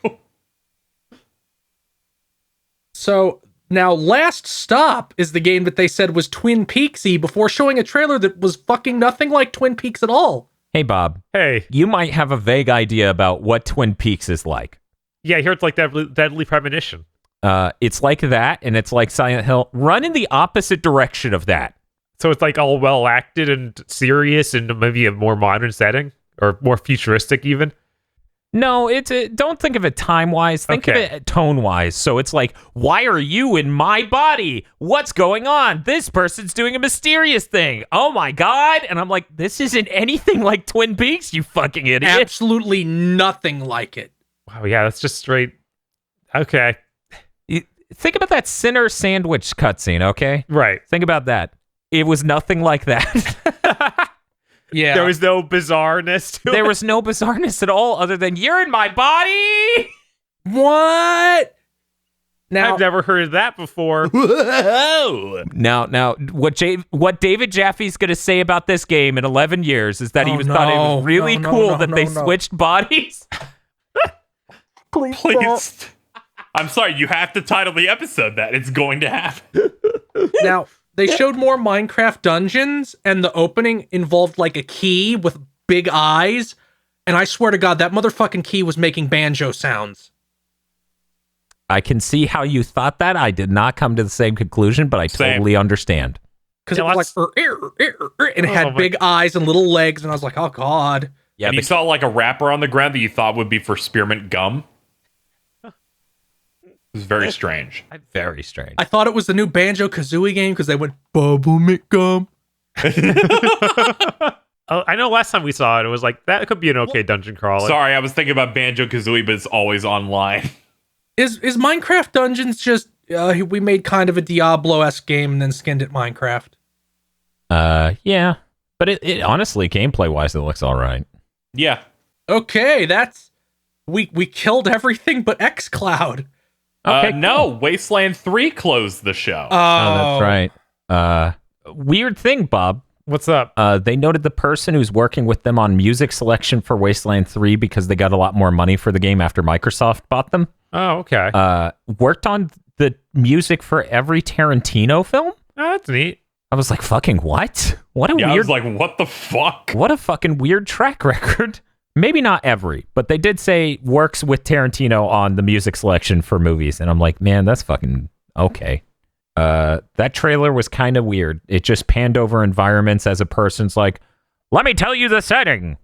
So now Last Stop is the game that they said was Twin Peaksy before showing a trailer that was fucking nothing like Twin Peaks at all. Hey, Bob. Hey. You might have a vague idea about what Twin Peaks is like. Yeah, here it's like Deadly Premonition. It's like that, and it's like Silent Hill. Run in the opposite direction of that. So it's like all well acted and serious and maybe a more modern setting or more futuristic even. No, don't think of it time-wise. Think of it tone-wise. So it's like, why are you in my body? What's going on? This person's doing a mysterious thing. Oh my God. And I'm like, this isn't anything like Twin Peaks, you fucking idiot. Absolutely nothing like it. Wow, yeah, that's just straight. Okay. Think about that Sinner sandwich cutscene, okay? Right. Think about that. It was nothing like that. Yeah. There was no bizarreness to There it. was no bizarreness at all other than, you're in my body! What? Now, I've never heard of that before. Now, what David Jaffe's going to say about this game in 11 years is that he thought it was really cool that they switched bodies. Please. I'm sorry, you have to title the episode that. It's going to happen. now they showed more Minecraft dungeons, and the opening involved like a key with big eyes. And I swear to God, that motherfucking key was making banjo sounds. I can see how you thought that. I did not come to the same conclusion, but I totally understand. Because it was like, and it had big eyes and little legs, and I was like, oh God. Yeah, and you saw like a wrapper on the ground that you thought would be for spearmint gum. It was very strange. Very strange. I thought it was the new Banjo-Kazooie game because they went Bubblemint Gum. Oh, I know last time we saw it, it was like, that could be an okay dungeon crawler. Sorry, I was thinking about Banjo-Kazooie, but it's always online. Is Minecraft Dungeons just we made kind of a Diablo-esque game and then skinned it Minecraft? Yeah. But it honestly, gameplay-wise, it looks all right. Yeah. Okay, that's we killed everything but xCloud. Okay, no, Wasteland 3 closed the show. Oh, that's right. Weird thing, Bob. What's up? They noted the person who's working with them on music selection for Wasteland 3 because they got a lot more money for the game after Microsoft bought them. Oh, okay. Worked on the music for every Tarantino film. Oh, that's neat. I was like, fucking what? What a weird... I was like, what the fuck? What a fucking weird track record. Maybe not every, but they did say works with Tarantino on the music selection for movies. And I'm like, man, that's fucking okay. That trailer was kind of weird. It just panned over environments as a person's like, let me tell you the setting.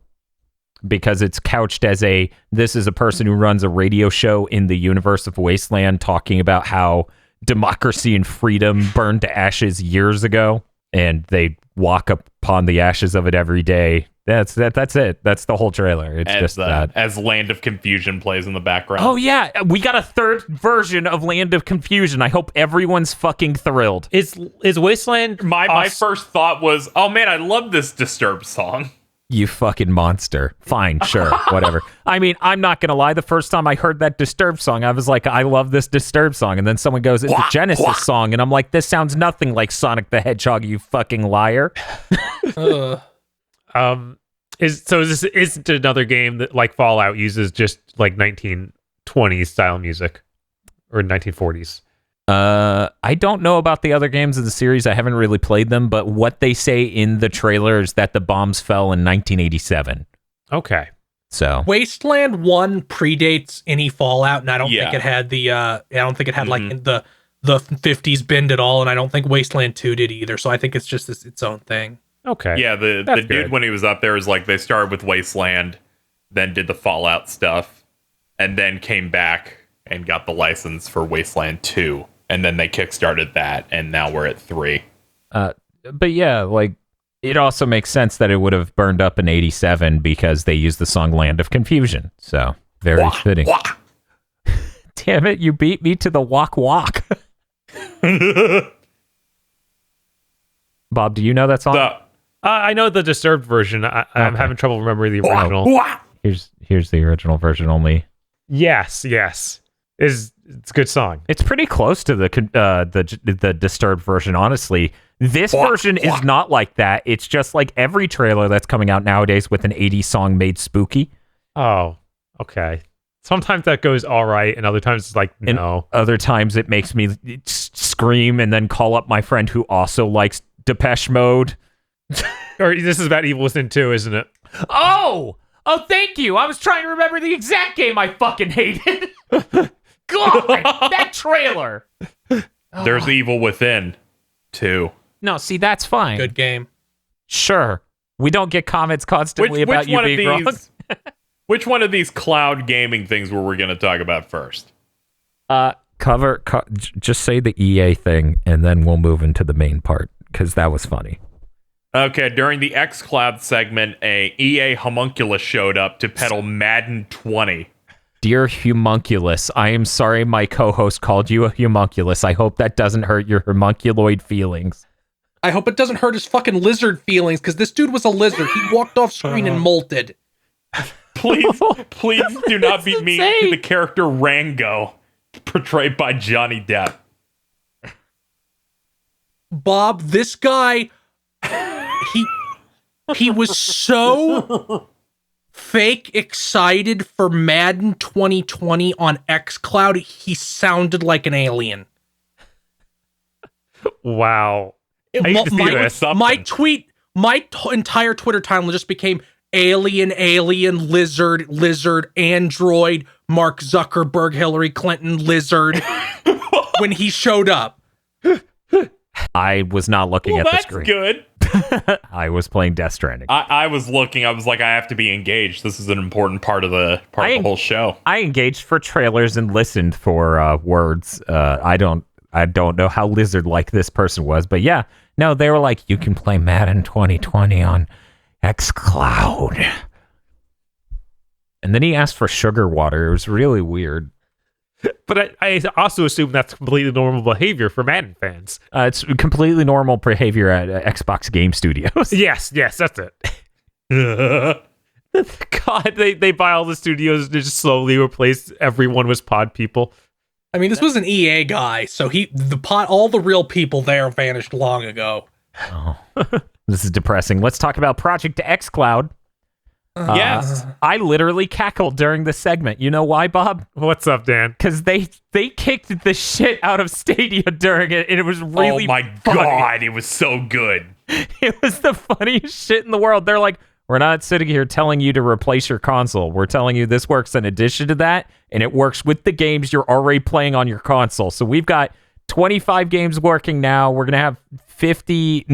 Because it's couched as this is a person who runs a radio show in the universe of Wasteland talking about how democracy and freedom burned to ashes years ago. And they walk upon the ashes of it every day. That's it. That's the whole trailer. It's just that. As Land of Confusion plays in the background. Oh, yeah. We got a third version of Land of Confusion. I hope everyone's fucking thrilled. Is Wasteland... My first thought was, oh man, I love this Disturbed song. You fucking monster. Fine, sure, whatever. I mean, I'm not going to lie. The first time I heard that Disturbed song, I was like, I love this Disturbed song. And then someone goes, it's a Genesis song. And I'm like, this sounds nothing like Sonic the Hedgehog, you fucking liar. Is this isn't another game that like Fallout uses just like 1920s style music or 1940s? I don't know about the other games of the series. I haven't really played them, but what they say in the trailer is that the bombs fell in 1987. Okay. So Wasteland 1 predates any Fallout, and I don't think it had like the 50s bend at all, and I don't think Wasteland 2 did either. So I think it's just its own thing. Okay. Yeah, the dude when he was up there was like they started with Wasteland, then did the Fallout stuff, and then came back and got the license for Wasteland 2. And then they kickstarted that, and now we're at 3. But yeah, like It also makes sense that it would have burned up in 87 because they used the song Land of Confusion. So, very fitting. Damn it, you beat me to the walk walk. Bob, do you know that song? I know the Disturbed version. I'm having trouble remembering the original. Here's the original version only. Yes. It's a good song. It's pretty close to the Disturbed version, honestly. This version is not like that. It's just like every trailer that's coming out nowadays with an 80s song made spooky. Oh, okay. Sometimes that goes all right, and other times it's like, no. And other times it makes me scream and then call up my friend who also likes Depeche Mode. Or this is about Evil Within 2, isn't it? Oh, thank you. I was trying to remember the exact game I fucking hated. God, that trailer. There's Evil Within 2. No, see, that's fine. Good game. Sure. We don't get comments constantly about you being wrong. Which one of these cloud gaming things were we going to talk about first? Just say the EA thing, and then we'll move into the main part, because that was funny. Okay, during the xCloud segment, a EA homunculus showed up to peddle Madden 20. Dear homunculus, I am sorry my co-host called you a homunculus. I hope that doesn't hurt your homunculoid feelings. I hope it doesn't hurt his fucking lizard feelings, because this dude was a lizard. He walked off screen and molted. Please do not beat me to the character Rango, portrayed by Johnny Depp. Bob, this guy, he was so fake excited for Madden 2020 on xCloud, he sounded like an alien. Wow. I used to see this. My entire Twitter timeline just became alien, lizard, android, Mark Zuckerberg, Hillary Clinton, lizard, when he showed up. I was not looking at the screen. Good. I was playing Death Stranding. I was looking. I was like, I have to be engaged. This is an important part of the whole show. I engaged for trailers and listened for words. I don't know how lizard-like this person was, but yeah. No, they were like, you can play Madden 2020 on xCloud. And then he asked for sugar water. It was really weird. But I also assume that's completely normal behavior for Madden fans. It's completely normal behavior at Xbox Game Studios. Yes, that's it. God, they buy all the studios and just slowly replace everyone with pod people. I mean, this was an EA guy, so all the real people there vanished long ago. Oh, this is depressing. Let's talk about Project xCloud. Yes. I literally cackled during the segment. You know why, Bob? What's up, Dan? Because they kicked the shit out of Stadia during it, and it was really funny. God, it was so good. It was the funniest shit in the world. They're like, we're not sitting here telling you to replace your console. We're telling you this works in addition to that, and it works with the games you're already playing on your console. So we've got 25 games working now. We're going to have 50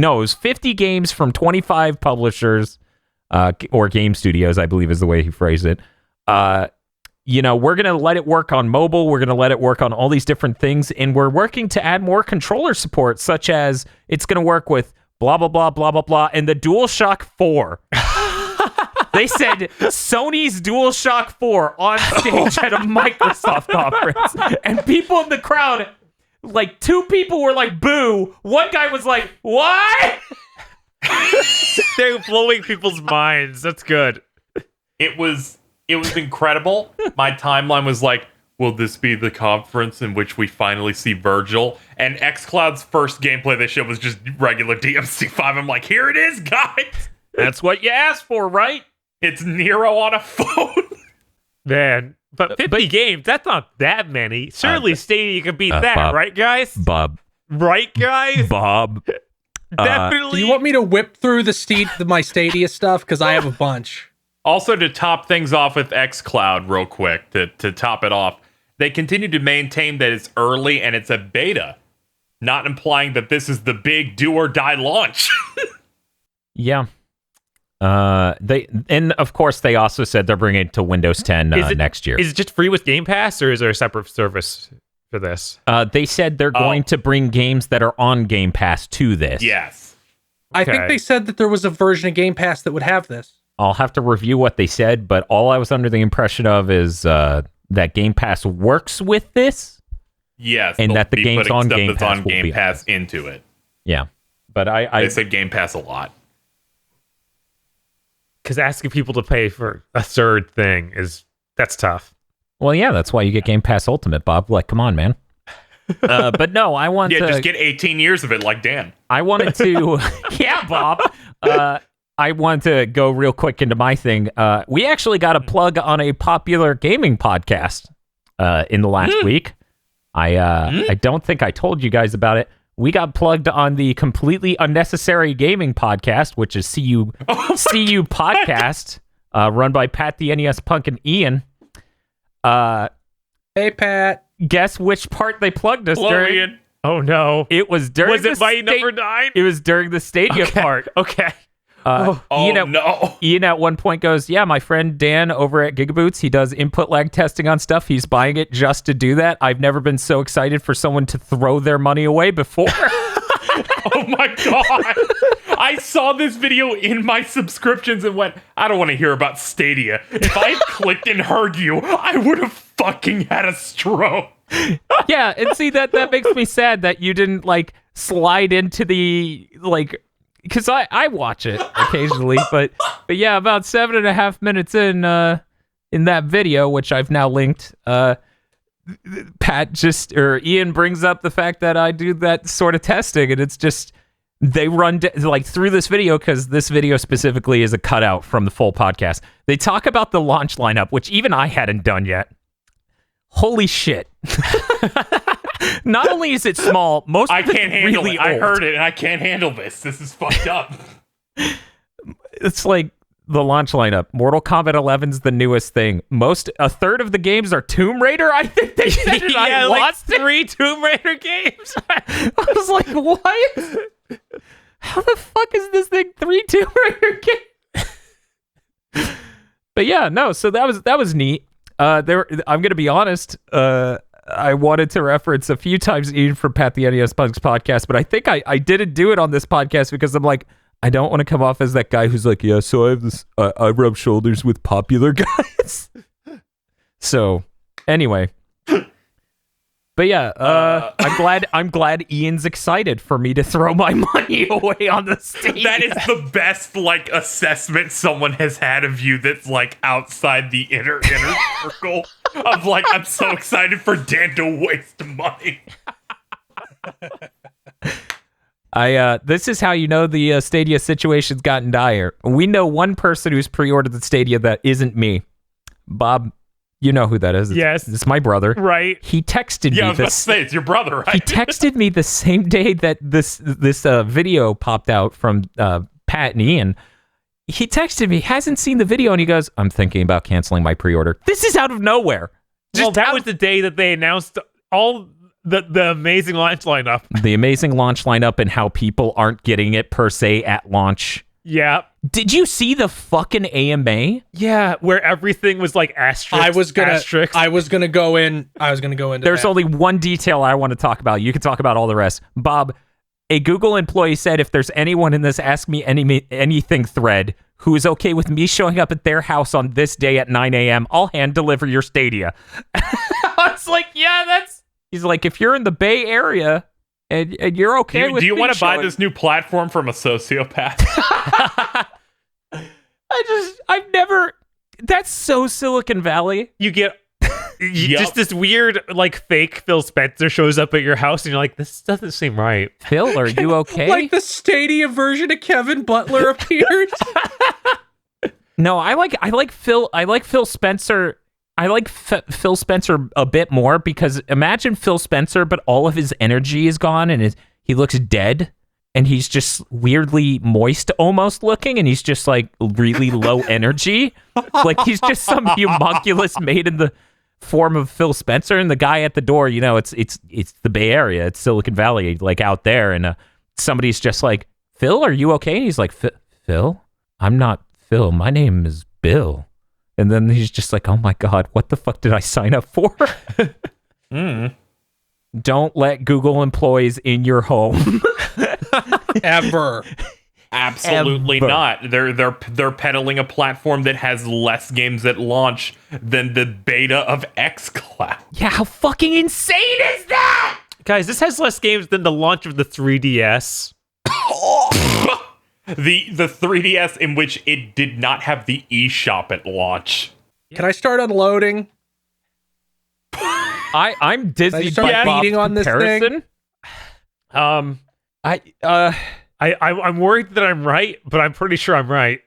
games from 25 publishers, or game studios, I believe is the way he phrased it. We're going to let it work on mobile. We're going to let it work on all these different things, and we're working to add more controller support, such as it's going to work with blah, blah, blah, blah, blah, blah, and the DualShock 4. They said Sony's DualShock 4 on stage at a Microsoft conference, and people in the crowd, like 2 people were like, boo. One guy was like, what? They're blowing people's minds. That's good. It was incredible. My timeline was like, will this be the conference in which we finally see Virgil? And xCloud's first gameplay they showed was just regular DMC5. I'm like, here it is, guys. That's what you asked for, right? It's Nero on a phone. Man, but 50 games, that's not that many. Surely Stadia can beat that, Bob, right, guys? Bob. Right, guys? Bob. Definitely. Do you want me to whip through my Stadia stuff? Because I have a bunch. Also, to top things off with xCloud real quick, to top it off, they continue to maintain that it's early and it's a beta, not implying that this is the big do or die launch. Yeah. Of course they also said they're bringing it to Windows 10 next year. Is it just free with Game Pass, or is there a separate service for this? They said they're going to bring games that are on Game Pass to this. Yes. I think they said that there was a version of Game Pass that would have this. I'll have to review what they said, but all I was under the impression of is that Game Pass works with this. Yes, and that the games on Game Game Pass into it. Yeah, but I they said Game Pass a lot. Because asking people to pay for a third thing that's tough. Well, yeah, that's why you get Game Pass Ultimate, Bob. Like, come on, man. But no, I want to just get 18 years of it, like Dan. I wanted to, yeah, Bob. I want to go real quick into my thing. We actually got a plug on a popular gaming podcast in the last week. I don't think I told you guys about it. We got plugged on the Completely Unnecessary Gaming Podcast, which is CU Podcast, run by Pat the NES Punk and Ian. Hey, Pat. Guess which part they plugged us during? Ian. Oh, no. It was during Was it by number 9? It was during the Stadia part. Okay. Ian at one point goes, yeah, my friend Dan over at GigaBoots, he does input lag testing on stuff. He's buying it just to do that. I've never been so excited for someone to throw their money away before. Oh my god. I saw this video in my subscriptions and went, I don't want to hear about Stadia. If I had clicked and heard you, I would have fucking had a stroke. Yeah, and see, that makes me sad that you didn't, like, slide into the, like, because I watch it occasionally, but yeah, about 7.5 minutes in that video, which I've now linked, Ian brings up the fact that I do that sort of testing, and it's just they run like through this video, because this video specifically is a cutout from the full podcast. They talk about the launch lineup, which even I hadn't done yet. Holy shit. Not only is it small, most I of it's can't handle really it. I old. heard it and I can't handle this. This is fucked up. It's like the launch lineup. Mortal Kombat 11's the newest thing. A third of the games are Tomb Raider, I think they said. And I lost 3 Tomb Raider games. I was like, what? How the fuck is this thing 3 Tomb Raider games? But yeah, no, so that was neat. I'm gonna be honest, I wanted to reference a few times Ian from Pat the NES Punk's podcast, but I think I didn't do it on this podcast because I'm like, I don't want to come off as that guy who's like, yeah, so I have this, I rub shoulders with popular guys. So anyway, but yeah, I'm glad Ian's excited for me to throw my money away on the stage. That is the best, like, assessment someone has had of you that's, like, outside the inner circle of, like, I'm so excited for Dan to waste money. This is how you know the Stadia situation's gotten dire. We know one person who's pre-ordered the Stadia that isn't me. Bob, you know who that is. Yes. It's my brother. Right. He texted Yeah, I me was about to say, it's your brother, right? He texted me the same day that this video popped out from Pat and Ian. He texted me, hasn't seen the video, and he goes, I'm thinking about canceling my pre-order. This is out of nowhere. Well, that was the day that they announced all the amazing launch lineup. The amazing launch lineup and how people aren't getting it per se at launch. Yeah. Did you see the fucking AMA? Yeah, where everything was like asterisk. I was gonna go into There's that. only one detail I want to talk about. You can talk about all the rest. Bob, a Google employee said if there's anyone in this Ask Me Anything thread who is okay with me showing up at their house on this day at 9 a.m., I'll hand deliver your Stadia. I was like, yeah, that's... He's like, if you're in the Bay Area and you're okay with do you me want to buy showing- this new platform from a sociopath? I've never... That's so Silicon Valley. You get just this weird, like, fake Phil Spencer shows up at your house, and you're like, this doesn't seem right. Phil, are you okay? Like the Stadia version of Kevin Butler appears. No, I like Phil Spencer. I like Phil Spencer a bit more because imagine Phil Spencer, but all of his energy is gone and he looks dead and he's just weirdly moist almost looking and he's just like really low energy. Like he's just some homunculus made in the form of Phil Spencer, and the guy at the door, you know, it's the Bay Area, it's Silicon Valley, like out there, and somebody's just like, Phil, are you okay? And he's like, Phil? I'm not Phil. My name is Bill. And then he's just like, oh my God, what the fuck did I sign up for? Don't let Google employees in your home. Ever. Absolutely Ever. not. They're peddling a platform that has less games at launch than the beta of xCloud. Yeah, how fucking insane is that? Guys, this has less games than the launch of the 3DS. The 3DS, in which it did not have the eShop at launch. Can I start unloading? I'm dizzy start by Bob's beating on this comparison. I'm worried that I'm right, but I'm pretty sure I'm right.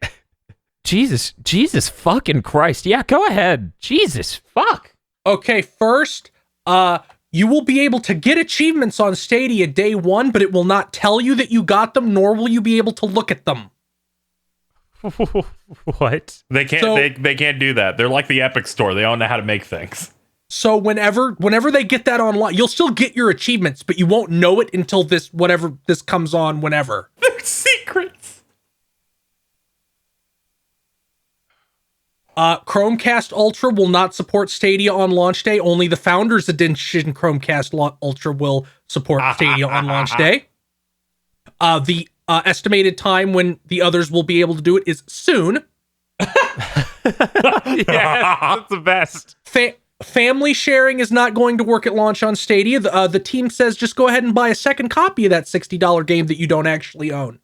Jesus fucking Christ. Yeah, go ahead. Jesus, fuck. Okay, first, you will be able to get achievements on Stadia day one, but it will not tell you that you got them, nor will you be able to look at them. What? They can't. They can't do that. They're like the Epic Store. They don't know how to make things. So whenever they get that online, you'll still get your achievements, but you won't know it until this comes on whenever. They're secrets. Chromecast Ultra will not support Stadia on launch day. Only the Founders Edition Chromecast Ultra will support Stadia on launch day. The estimated time when the others will be able to do it is soon. Yeah, that's the best. Family sharing is not going to work at launch on Stadia. The team says just go ahead and buy a second copy of that $60 game that you don't actually own.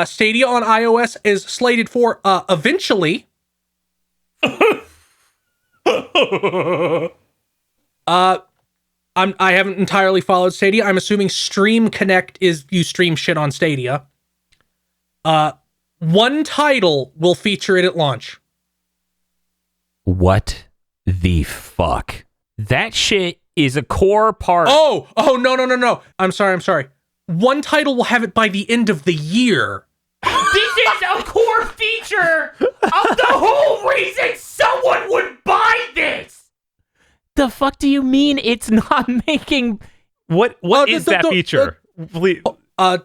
Stadia on iOS is slated for eventually. I haven't entirely followed Stadia. I'm assuming Stream Connect is you stream shit on Stadia. One title will feature it at launch. What the fuck? That shit is a core part. Oh, no. I'm sorry. One title will have it by the end of the year. This is a core feature of the whole reason someone would buy this. The fuck do you mean it's not making... What is that feature? Please. Okay,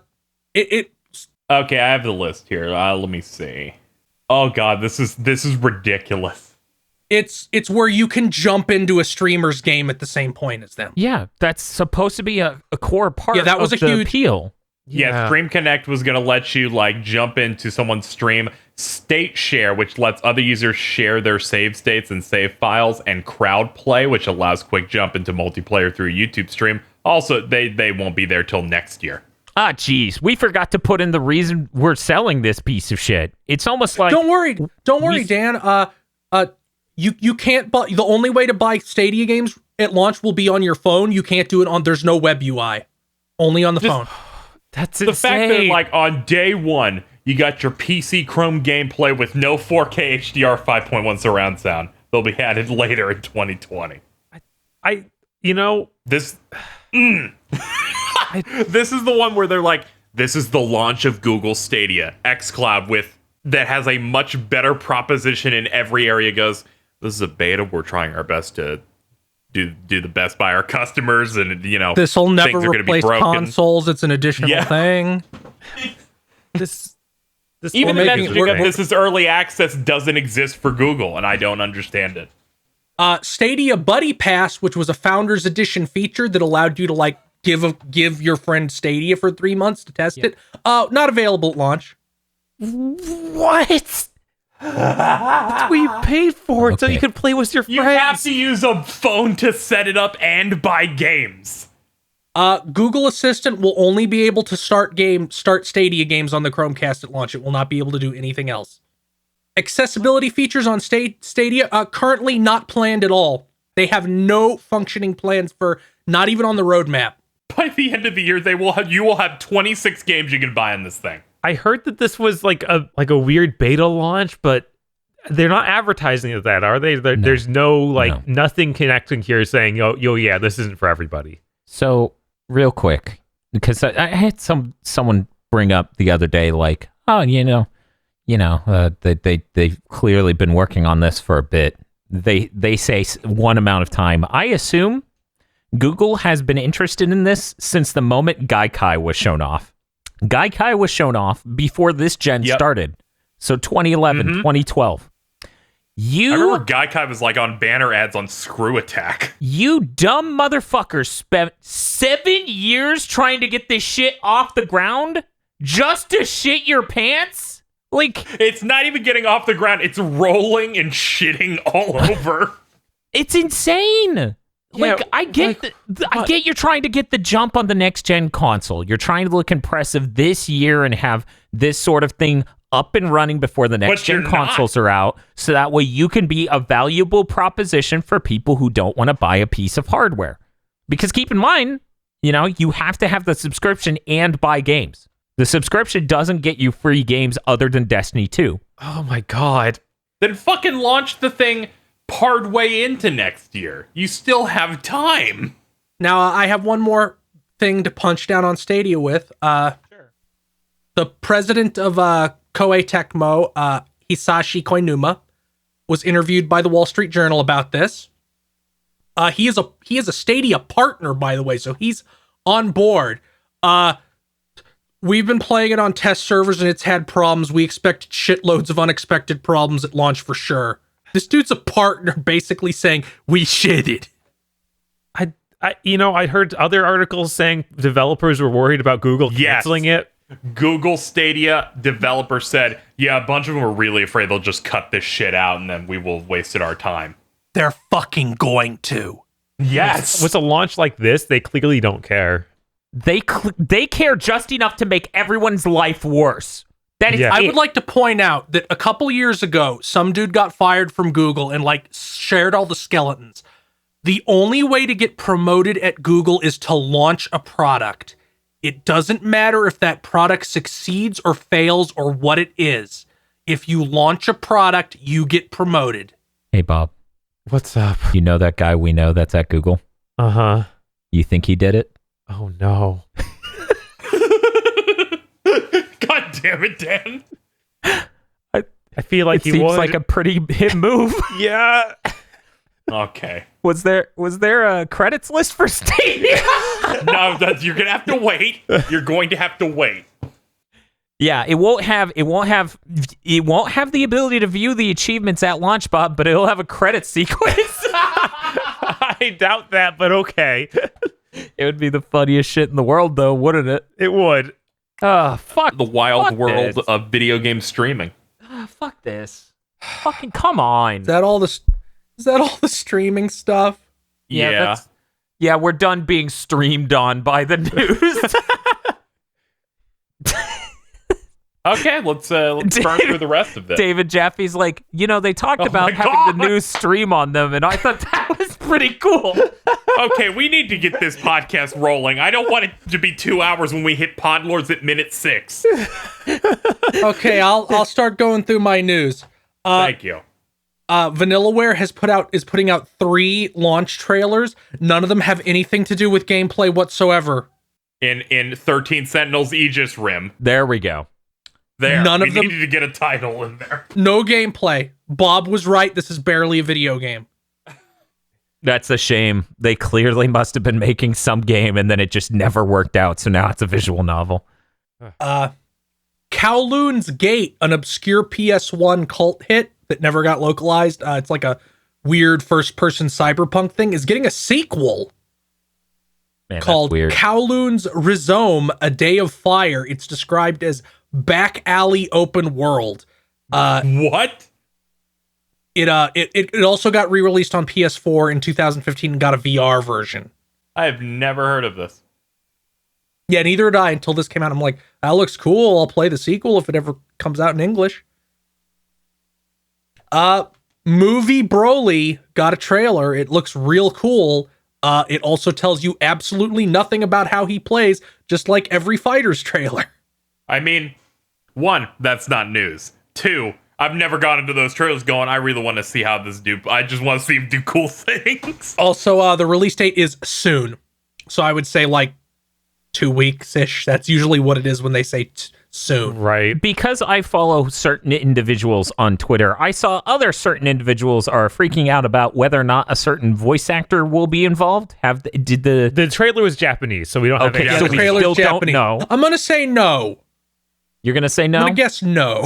I have the list here. Let me see. Oh god, this is ridiculous. It's where you can jump into a streamer's game at the same point as them. Yeah, that's supposed to be a core part that was of a the huge appeal. Yeah, Stream Connect was going to let you like jump into someone's stream. State Share, which lets other users share their save states and save files, and Crowd Play, which allows quick jump into multiplayer through a YouTube stream. Also, they won't be there till next year. Ah, jeez, we forgot to put in the reason we're selling this piece of shit. It's almost like... Don't worry, Dan. You can't buy... The only way to buy Stadia games at launch will be on your phone. You can't do it on... There's no web UI. Only on the phone. That's the insane. fact that like on day one, you got your PC Chrome gameplay with no 4K HDR 5.1 surround sound. They'll be added later in 2020. This... This is the one where they're like, this is the launch of Google Stadia, xCloud that has a much better proposition in every area. Goes, this is a beta. We're trying our best to do the best by our customers, and this will never things are gonna replace be broken. consoles. It's an additional thing. This Even we're the making- messaging of we're- this is early access doesn't exist for Google, and I don't understand it. Stadia Buddy Pass, which was a Founders Edition feature that allowed you to like give your friend Stadia for 3 months to test it. Not available at launch. What? We paid for it so Okay. you could play with your friends. You have to use a phone to set it up and buy games. Google Assistant will only be able to start Stadia games on the Chromecast at launch. It will not be able to do anything else. Accessibility features on Stadia currently not planned at all. They have no functioning plans for, not even on the roadmap. By the end of the year, you will have 26 games you can buy on this thing. I heard that this was like a weird beta launch, but they're not advertising it that, are they? There's no nothing connecting here saying, yo, yeah, this isn't for everybody. So, real quick, because I had someone bring up the other day, like, oh, they've clearly been working on this for a bit. They say one amount of time. I assume Google has been interested in this since the moment Gaikai was shown off. Gaikai was shown off before this gen started. So 2011, 2012. I remember Gaikai was like on banner ads on Screw Attack. You dumb motherfuckers spent 7 years trying to get this shit off the ground just to shit your pants? Like, it's not even getting off the ground. It's rolling and shitting all over. it's insane. Like, I get I get you're trying to get the jump on the next gen console. You're trying to look impressive this year and have this sort of thing up and running before the next gen consoles are out, so that way you can be a valuable proposition for people who don't want to buy a piece of hardware. Because keep in mind, you have to have the subscription and buy games. The subscription doesn't get you free games other than Destiny 2. Oh my god. Then fucking launch the thing partway into next year. You still have time. Now, I have one more thing to punch down on Stadia with. Sure. The president of Koei Tecmo, Hisashi Koinuma, was interviewed by the Wall Street Journal about this. He is a Stadia partner, by the way, so he's on board. We've been playing it on test servers and it's had problems. We expect shitloads of unexpected problems at launch for sure. This dude's a partner, basically saying we shitted. I heard other articles saying developers were worried about Google canceling it. Google Stadia developer said, yeah, a bunch of them are really afraid they'll just cut this shit out and then we will have wasted our time. They're fucking going to. Yes. With a launch like this, they clearly don't care. They care just enough to make everyone's life worse. That is I would like to point out that a couple years ago, some dude got fired from Google and shared all the skeletons. The only way to get promoted at Google is to launch a product. It doesn't matter if that product succeeds or fails or what it is. If you launch a product, you get promoted. Hey, Bob. What's up? You know that guy we know that's at Google? Uh-huh. You think he did it? Oh, no. God damn it, Dan. I feel like he seems would. like a pretty hit move. Yeah. Okay. Was there a credits list for Stadia? No, you're gonna have to wait. You're going to have to wait. Yeah, it won't have the ability to view the achievements at launch, Bob, but it'll have a credit sequence. I doubt that, but okay. It would be the funniest shit in the world, though, wouldn't it? It would. Fuck The wild fuck world this. of video game streaming. Fuck this. Fucking come on. Is that all the streaming stuff? Yeah. We're done being streamed on by the news. Okay, let's burn through the rest of this. David Jaffe's like, they talked about my having God. the news stream on them, and I thought that was pretty cool. Okay, we need to get this podcast rolling. I don't want it to be 2 hours when we hit Podlords at minute 6. Okay, I'll start going through my news. Thank you. Vanillaware is putting out 3 launch trailers. None of them have anything to do with gameplay whatsoever. In 13 Sentinels Aegis Rim. There we go. There. None we of them needed to get a title in there. No gameplay. Bob was right. This is barely a video game. That's a shame. They clearly must have been making some game, and then it just never worked out, so now it's a visual novel. Kowloon's Gate, an obscure PS1 cult hit that never got localized. It's like a weird first-person cyberpunk thing, is getting a sequel. Man, called that's weird. Kowloon's Rhizome, A Day of Fire. It's described as back alley open world. What? It also got re-released on PS4 in 2015 and got a VR version. I have never heard of this. Yeah, neither did I until this came out. I'm like, that looks cool. I'll play the sequel if it ever comes out in English. Movie Broly got a trailer. It looks real cool. It also tells you absolutely nothing about how he plays, just like every fighter's trailer. I mean, 1, that's not news. 2, I've never gone into those trailers going, I really want to see how this dude, I just want to see him do cool things. Also, the release date is soon. So I would say like 2 weeks-ish. That's usually what it is when they say soon. Right. Because I follow certain individuals on Twitter, I saw other certain individuals are freaking out about whether or not a certain voice actor will be involved. The trailer was Japanese, so we don't have Okay, any so the we trailer's still don't Japanese. know. I'm going to say no. You're going to say no? I'm going to guess no.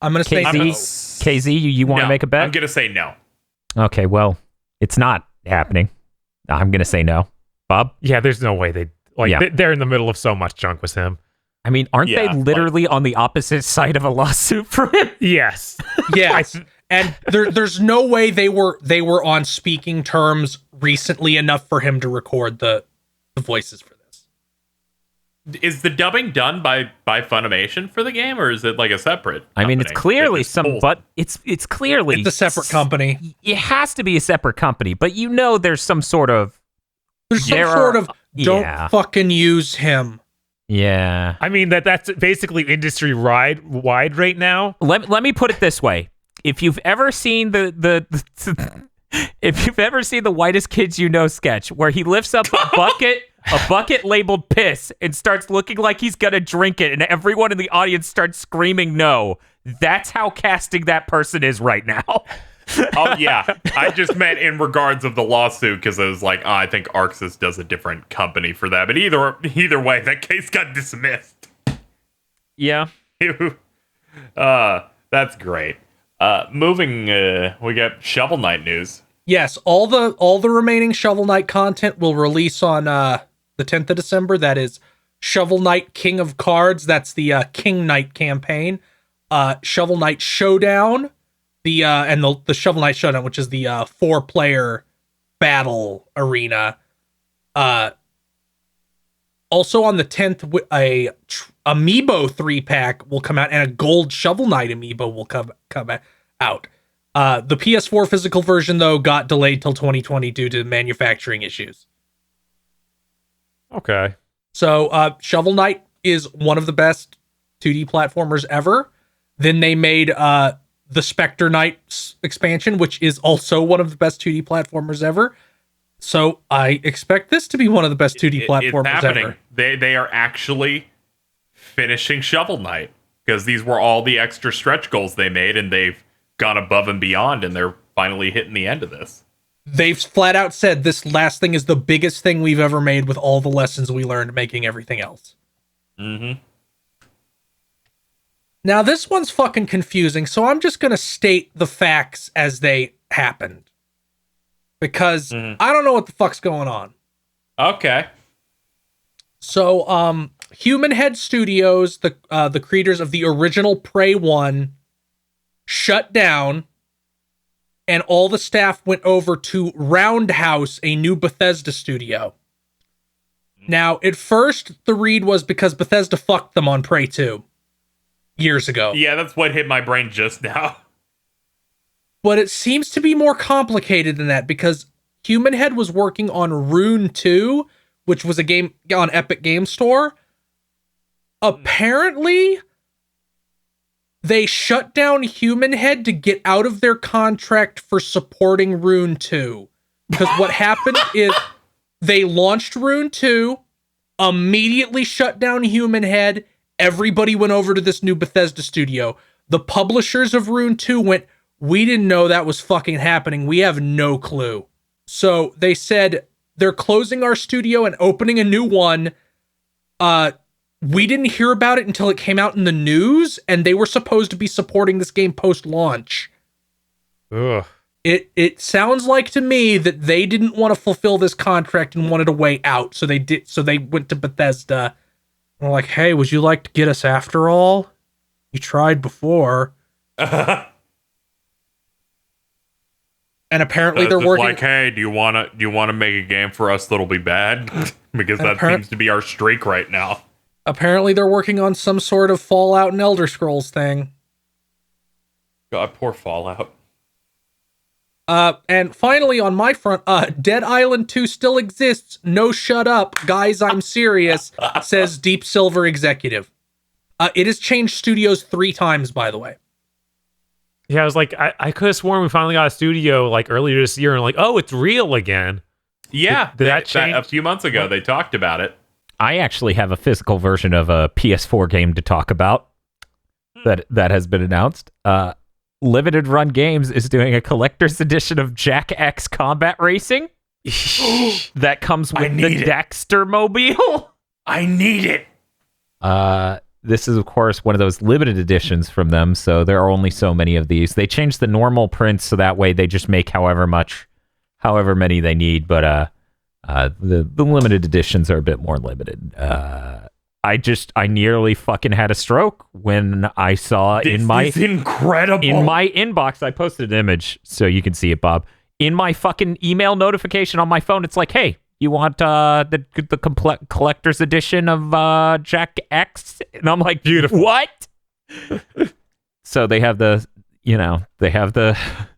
I'm gonna say no. KZ, you want to make a bet? I'm gonna say no. Okay, well, it's not happening. I'm gonna say no. Bob? Yeah, there's no way they're in the middle of so much junk with him. I mean, aren't they literally on the opposite side of a lawsuit for him? Yes. Yes. And there's no way they were on speaking terms recently enough for him to record the voices for this. Is the dubbing done by Funimation for the game, or is it like a separate company? I mean, it's clearly it's clearly a separate company. It has to be a separate company, but there's some sort of don't fucking use him. Yeah. I mean that's basically industry wide right now. Let me put it this way. If you've ever seen if you've ever seen the Whitest Kids You Know sketch where he lifts up a bucket labeled piss and starts looking like he's gonna drink it and everyone in the audience starts screaming no, that's how casting that person is right now. Oh yeah, I just meant in regards of the lawsuit because it was like, I think Arxis does a different company for that. But either way, that case got dismissed. Yeah. That's great. Moving, we got Shovel Knight news. Yes, all the remaining Shovel Knight content will release on the 10th of December. That is Shovel Knight King of Cards. That's the King Knight campaign. Shovel Knight Showdown. The Shovel Knight Showdown, which is the 4-player battle arena. Also on the 10th, a Amiibo 3-pack will come out, and a gold Shovel Knight Amiibo will come out. The PS4 physical version, though, got delayed till 2020 due to manufacturing issues. Okay. So Shovel Knight is one of the best 2D platformers ever. Then they made the Spectre Knight expansion, which is also one of the best 2D platformers ever. So I expect this to be one of the best 2D platformers ever. They are actually finishing Shovel Knight because these were all the extra stretch goals they made, and they've gone above and beyond, and they're finally hitting the end of this. They've flat out said this last thing is the biggest thing we've ever made with all the lessons we learned making everything else. Mm-hmm. Now, this one's fucking confusing, so I'm just going to state the facts as they happened. Because I don't know what the fuck's going on. Okay. So, Human Head Studios, the creators of the original Prey 1, shut down, and all the staff went over to Roundhouse, a new Bethesda studio. Now, at first, the read was because Bethesda fucked them on Prey 2. Years ago. Yeah, that's what hit my brain just now. But it seems to be more complicated than that because Human Head was working on Rune 2, which was a game on Epic Game Store. Apparently, they shut down Human Head to get out of their contract for supporting Rune 2. Because what happened is they launched Rune 2, immediately shut down Human Head. Everybody went over to this new Bethesda studio. The publishers of Rune 2 went, we didn't know that was fucking happening. We have no clue. So they said, they're closing our studio and opening a new one. We didn't hear about it until it came out in the news, and they were supposed to be supporting this game post-launch. Ugh. It sounds like to me that they didn't want to fulfill this contract and wanted a way out. So they went to Bethesda. We're like, hey, would you like to get us after all? You tried before. And apparently they're working like, hey, do you wanna make a game for us that'll be bad? Because that seems to be our streak right now. Apparently they're working on some sort of Fallout and Elder Scrolls thing. God, poor Fallout. And finally, on my front, Dead Island 2 still exists. No, shut up. Guys, I'm serious, says Deep Silver executive. It has changed studios 3 times, by the way. Yeah, I was like, I could have sworn we finally got a studio like earlier this year, and like, oh, it's real again. Yeah, did that change? A few months ago, they talked about it. I actually have a physical version of a PS4 game to talk about that has been announced. Limited Run Games is doing a collector's edition of Jack X Combat Racing that comes with the Dexter Mobile. I need it. this is, of course, one of those limited editions from them, so there are only so many of these. They changed the normal prints so that way they just make however many they need, but the limited editions are a bit more limited. I nearly fucking had a stroke when I saw This is incredible. in my inbox. I posted an image so you can see it, Bob. In my fucking email notification on my phone, it's like, hey, you want the collector's edition of Jack X? And I'm like, beautiful. What? So they have the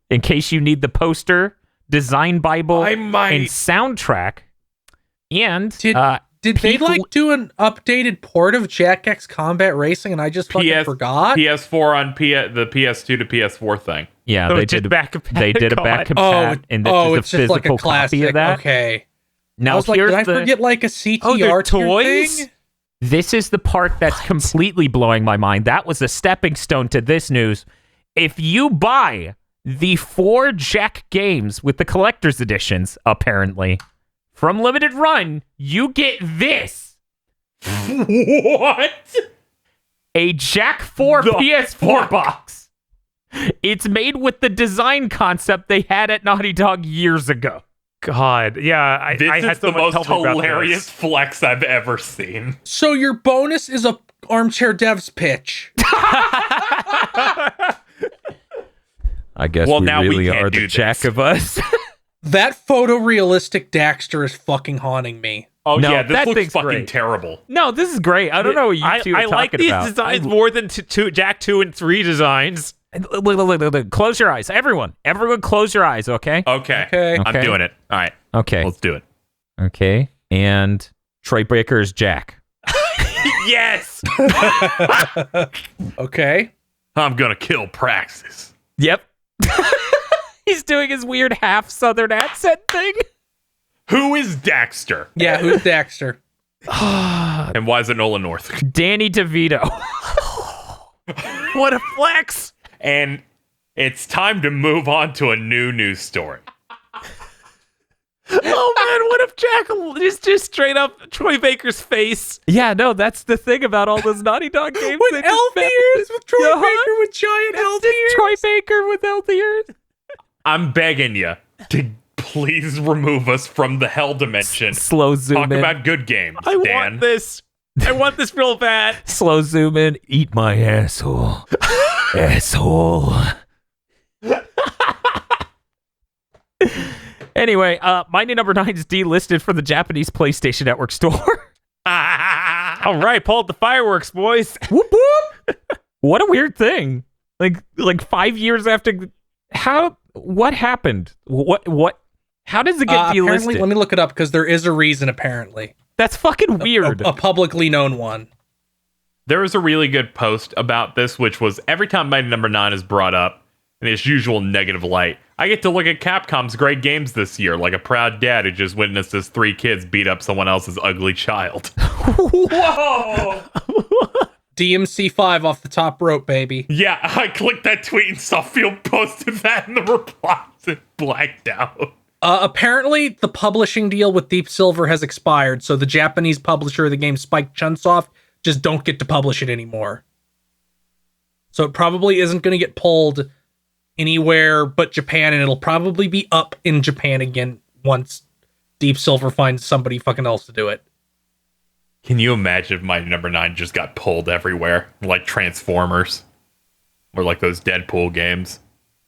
in case you need the poster, design Bible, and soundtrack. And did they do an updated port of Jack X Combat Racing and I just fucking forgot? PS4 on the PS2 to PS4 thing. Yeah, So they it's just did back they did a back compat, and this is it's a just like a physical classic. copy of that. Okay. Now I was like, here's did I forget like a CTR they're tier toys? thing? This is the part that's completely blowing my mind. That was a stepping stone to this news. If you buy the 4 Jack games with the collector's editions, apparently, from Limited Run, you get this. What? A Jack 4 PS4 box. It's made with the design concept they had at Naughty Dog years ago. God, yeah. I This had is the someone most tell me about hilarious this. flex I've ever seen. So your bonus is a armchair devs pitch. I guess Well, we now we really can't are do the Jack this. of us. That photorealistic Daxter is fucking haunting me. Oh No, yeah, this that looks thing's fucking great. terrible. No, this is great. I don't know what you two are I like talking these about. designs more than Jack 2 and 3 designs. Look. Close your eyes. Everyone close your eyes, okay? Okay. Okay. I'm Okay. doing it. All right. Okay. Let's do it. Okay. And Troy Baker's Jack. Yes! Okay. I'm gonna kill Praxis. Yep. He's doing his weird half Southern accent thing. Who is Daxter? Yeah, who's Daxter? And why is it Nolan North? Danny DeVito. What a flex! And it's time to move on to a new news story. Oh man, what if Jack is just straight up Troy Baker's face? Yeah, no, that's the thing about all those Naughty Dog games. With They just elf met- ears, with Troy Uh-huh. Baker with giant elf Just ears. Troy Baker with healthy ears. I'm begging you to please remove us from the hell dimension. Slow zoom Talk in. about good games, I Dan. want this. I want this real bad. Slow zoom in. Eat my asshole. Asshole. Anyway, my new number 9 is delisted from the Japanese PlayStation Network store. All right, pull up the fireworks, boys. Whoop whoop. What a weird thing. Like 5 years after. What happened? What? How does it get Apparently, delisted? let me look it up because there is a reason. Apparently, That's fucking weird. a publicly known one. There was a really good post about this, which was every time my number 9 is brought up in its usual negative light, I get to look at Capcom's great games this year, like a proud dad who just witnessed his 3 kids beat up someone else's ugly child. Whoa. DMC5 off the top rope, baby. Yeah, I clicked that tweet and saw Field posted that in the replies and blacked out. Apparently, the publishing deal with Deep Silver has expired, so the Japanese publisher of the game, Spike Chunsoft, just don't get to publish it anymore. So it probably isn't going to get pulled anywhere but Japan, and it'll probably be up in Japan again once Deep Silver finds somebody fucking else to do it. Can you imagine if my number 9 just got pulled everywhere, like Transformers? Or like those Deadpool games?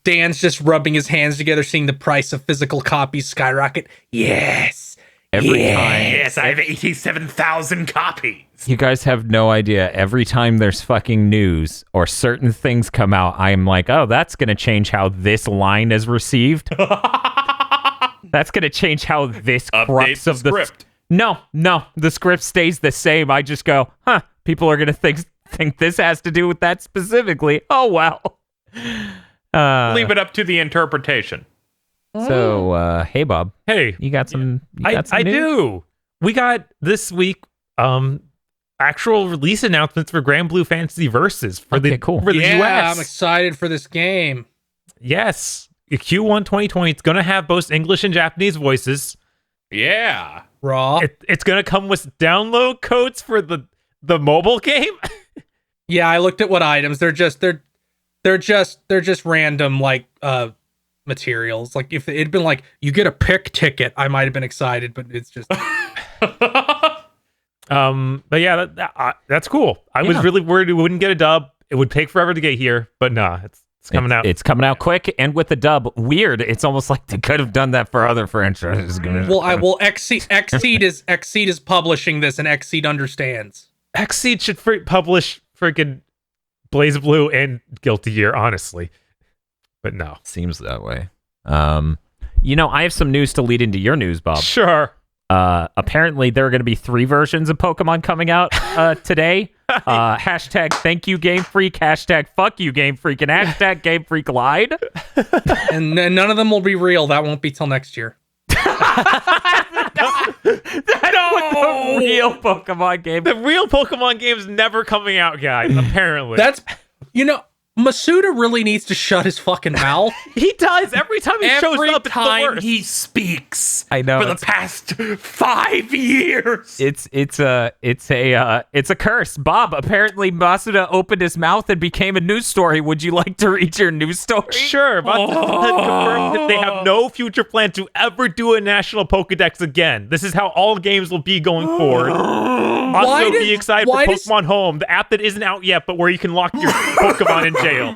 Dan's just rubbing his hands together, seeing the price of physical copies skyrocket. Yes. Every time. Yes, I have 87,000 copies. You guys have no idea. Every time there's fucking news or certain things come out, I'm like, oh, that's going to change how this line is received. That's going to change how this Update crux the of the script. No, the script stays the same. I just go, huh, people are going to think this has to do with that specifically. Oh, well. Leave it up to the interpretation. So, hey, Bob, Hey, you got some news? I do. We got this week actual release announcements for Grand Blue Fantasy Versus for the cool. for the US. I'm excited for this game. Yes. Q1 2020, it's going to have both English and Japanese voices. Yeah. Raw. It's going to come with download codes for the mobile game. Yeah, I looked at what items. They're just random like materials. Like if it'd been like you get a pick ticket, I might have been excited, but it's just But yeah, that's cool. I was really worried we wouldn't get a dub. It would take forever to get here, but nah, it's coming out. It's coming out quick and with the dub. Weird. It's almost like they could have done that for other franchises. Xseed is publishing this, and Xseed understands. Xseed should publish freaking Blaze Blue and Guilty Gear, honestly. But no. Seems that way. I have some news to lead into your news, Bob. Sure. Apparently there are going to be 3 versions of Pokemon coming out today. Hashtag thank you Game Freak, hashtag fuck you Game Freak, and hashtag Game Freak lied. And none of them will be real. That won't be till next year. The real Pokemon game. The real Pokemon game's never coming out, guys, apparently. Masuda really needs to shut his fucking mouth. He does. Every time he shows up, it's the worst. He speaks. I know. For the past 5 years. It's a curse. Bob, apparently Masuda opened his mouth and became a news story. Would you like to read your news story? Sure, but confirmed that they have no future plan to ever do a national Pokedex again. This is how all games will be going forward. Also, be excited for Pokemon Home, the app that isn't out yet, but where you can lock your Pokemon in jail.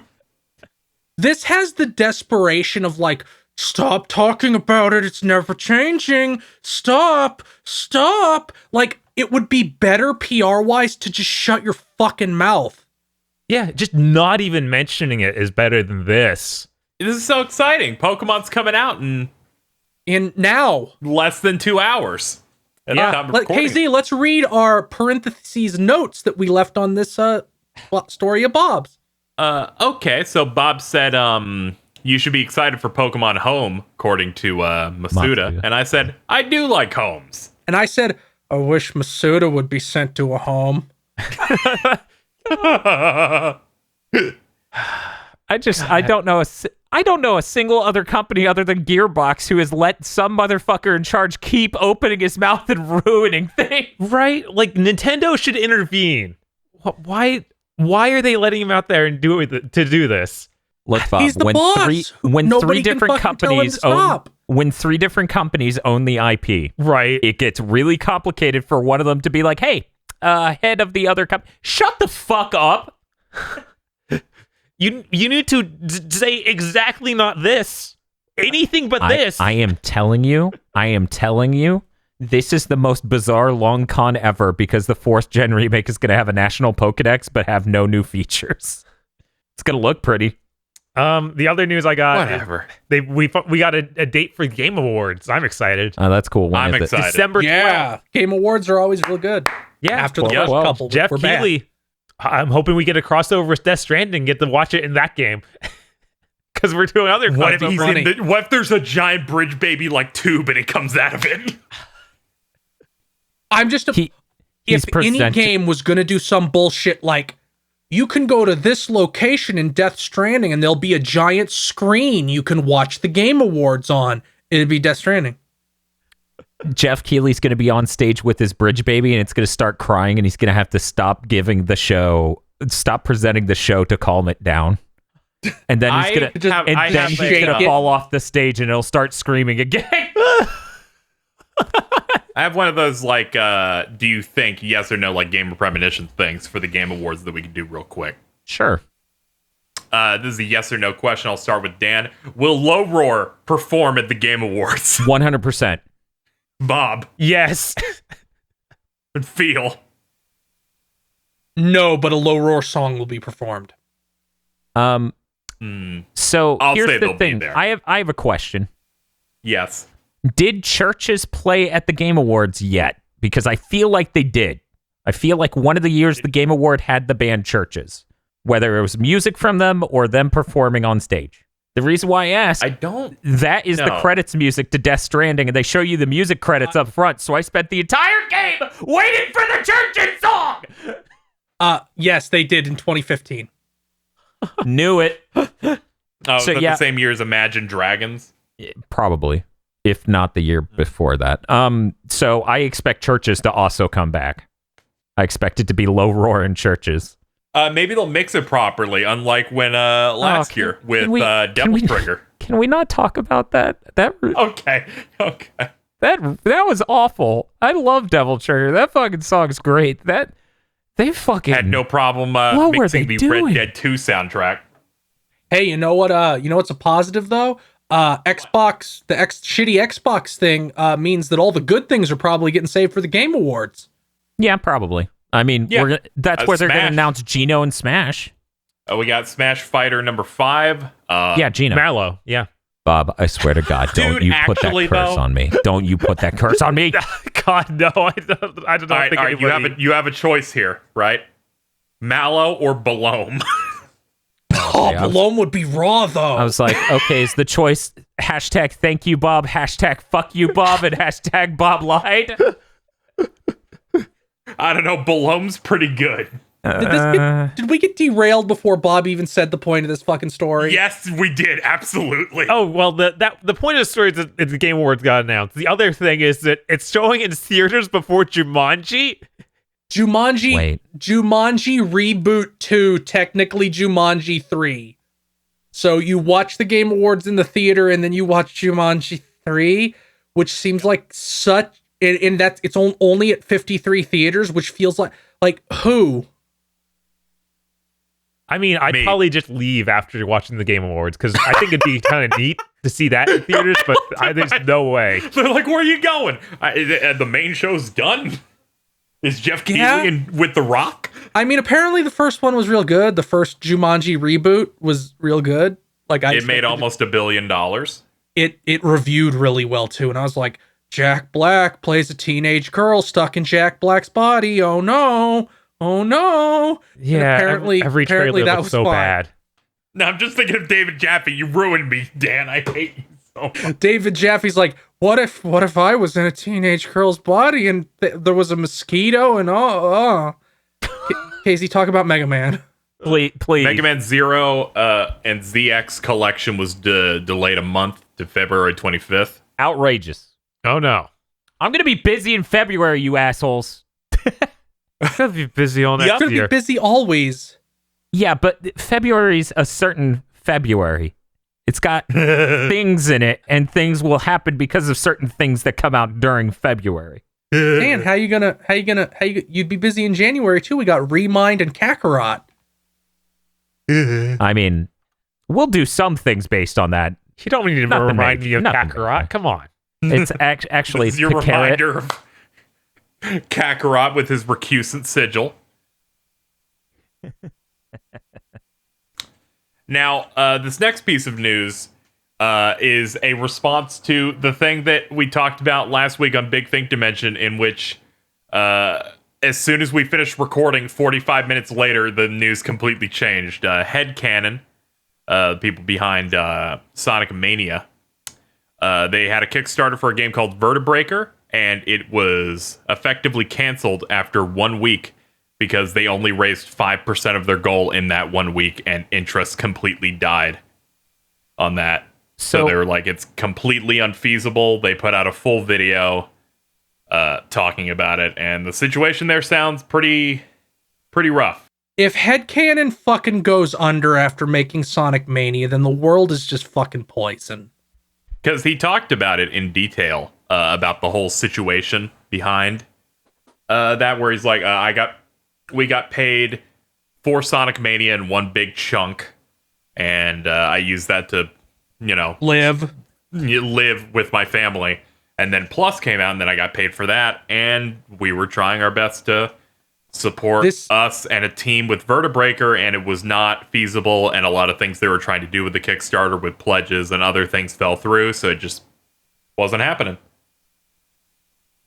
This has the desperation of like, stop talking about it. It's never changing. Stop. Like, it would be better PR-wise to just shut your fucking mouth. Yeah, just not even mentioning it is better than this. This is so exciting. Pokemon's coming out in now less than 2 hours. KZ, let's read our parentheses notes that we left on this story of Bob's. Okay, so Bob said you should be excited for Pokemon Home, according to Masuda. And I said, I do like homes. And I said, I wish Masuda would be sent to a home. I don't know a single other company other than Gearbox who has let some motherfucker in charge keep opening his mouth and ruining things. Right? Like, Nintendo should intervene. Why are they letting him out there and do this? Look, Bob, he's the boss. When Nobody three different companies own the IP, right? It gets really complicated for one of them to be like, "Hey, head of the other company, shut the fuck up." You need to say exactly not this. Anything but this. I am telling you. This is the most bizarre long con ever because the 4th gen remake is going to have a national Pokedex but have no new features. It's going to look pretty. The other news I got, whatever. We got a date for Game Awards. I'm excited. Oh, that's cool. I'm excited. December 12th. Yeah, Game Awards are always real good. Yeah, after the first couple, Jeff were bad. Keighley. I'm hoping we get a crossover with Death Stranding and get to watch it in that game. Because we're doing other what if, content. what if there's a giant bridge baby like tube and it comes out of it? I'm just if any game was going to do some bullshit like you can go to this location in Death Stranding and there'll be a giant screen you can watch the Game Awards on, it'd be Death Stranding. Jeff Keighley's going to be on stage with his bridge baby and it's going to start crying and he's going to have to stop presenting the show to calm it down. And then he's going to fall off the stage and it'll start screaming again. I have one of those, like, do you think yes or no, like, Game of Premonition things for the Game Awards that we can do real quick. Sure. This is a yes or no question. I'll start with Dan. Will Low Roar perform at the Game Awards? 100%. Bob. Yes. And Feel. No, but a Low Roar song will be performed. So I'll here's say the they'll thing. be there. I have a question. Yes. Did churches play at the Game Awards yet? Because I feel like they did. I feel like one of the years the Game Award had the band Churches, whether it was music from them or them performing on stage. The reason why I ask, that is the credits music to Death Stranding, and they show you the music credits up front, so I spent the entire game waiting for the Churches song! Yes, they did in 2015. Knew it. Oh, so, the same year as Imagine Dragons? Probably. If not the year before that. So I expect Churches to also come back. I expect it to be Low Roar and Churches. Maybe they'll mix it properly, unlike when last year with Devil's Trigger. Can we not talk about that? Okay. That was awful. I love Devil Trigger. That fucking song's great. They fucking Had no problem what were mixing they the doing? Red Dead 2 soundtrack. Hey, you know what? You know what's a positive though? Xbox, the shitty Xbox thing means that all the good things are probably getting saved for the Game Awards. Yeah, probably. I mean, Yeah. that's where they're going to Smash. announce Geno and Smash. We got Smash Fighter number 5. Yeah, Geno. Mallow, yeah. Bob, I swear to God, don't Dude, you put that actually, curse though- on me. Don't you put that curse on me. God, no, I don't All right, think anybody... you have a choice here, right? Mallow or Balome. Oh, Yeah, I was- Balome would be raw though. I was like, okay, is the choice hashtag thank you, Bob, hashtag fuck you, Bob, and hashtag Bob lied? I don't know. Balome's pretty good. Did we get derailed before Bob even said the point of this fucking story? Yes, we did. Absolutely. Oh, well, the point of the story is that the Game Awards got announced. The other thing is that it's showing in theaters before Jumanji. Jumanji Reboot 2, technically Jumanji 3. So you watch the Game Awards in the theater and then you watch Jumanji 3, which seems like such... And that's it's only at 53 theaters, which feels like who? I mean, I'd Me. probably just leave after watching the Game Awards because I think it'd be kind of neat to see that in theaters, but there's no way. They're like, where are you going? The main show's done. Is Jeff Yeah. Keighley in with The Rock? I mean, apparently the first one was real good. The first Jumanji reboot was real good. Like It made almost $1 billion. It reviewed really well too, and I was like, Jack Black plays a teenage girl stuck in Jack Black's body. Oh no! Oh no! Yeah, apparently every trailer that looks was so fine. bad. No, I'm just thinking of David Jaffe. You ruined me, Dan. I hate you so much. David Jaffe's like, what if I was in a teenage girl's body and there was a mosquito and Casey, talk about Mega Man. Please. Mega Man Zero and ZX collection was delayed a month to February 25th. Outrageous. Oh no, I'm going to be busy in February, you assholes. I'm gonna be busy all You're next gonna year. be busy always. Yeah, but February's a certain February. It's got things in it, and things will happen because of certain things that come out during February. Dan, you'd be busy in January too. We got Remind and Kakarot. I mean, we'll do some things based on that. You don't need to Nothing remind major. me of Nothing Kakarot. major. Come on. It's actually This is your Kakarot. reminder of Kakarot with his recusant sigil. Now, this next piece of news is a response to the thing that we talked about last week on Big Think Dimension, in which as soon as we finished recording, 45 minutes later, the news completely changed. Headcanon, the people behind Sonic Mania, they had a Kickstarter for a game called Vertebreaker, and it was effectively canceled after 1 week because they only raised 5% of their goal in that 1 week, and interest completely died on that. So they were like, it's completely unfeasible. They put out a full video talking about it, and the situation there sounds pretty rough. If Headcanon fucking goes under after making Sonic Mania, then the world is just fucking poison. Because he talked about it in detail, about the whole situation behind that, where he's like, we got paid for Sonic Mania in one big chunk, and I used that to, Live with my family. And then Plus came out, and then I got paid for that, and we were trying our best to support us and a team with Vertebreaker, and it was not feasible, and a lot of things they were trying to do with the Kickstarter with pledges and other things fell through, so it just wasn't happening.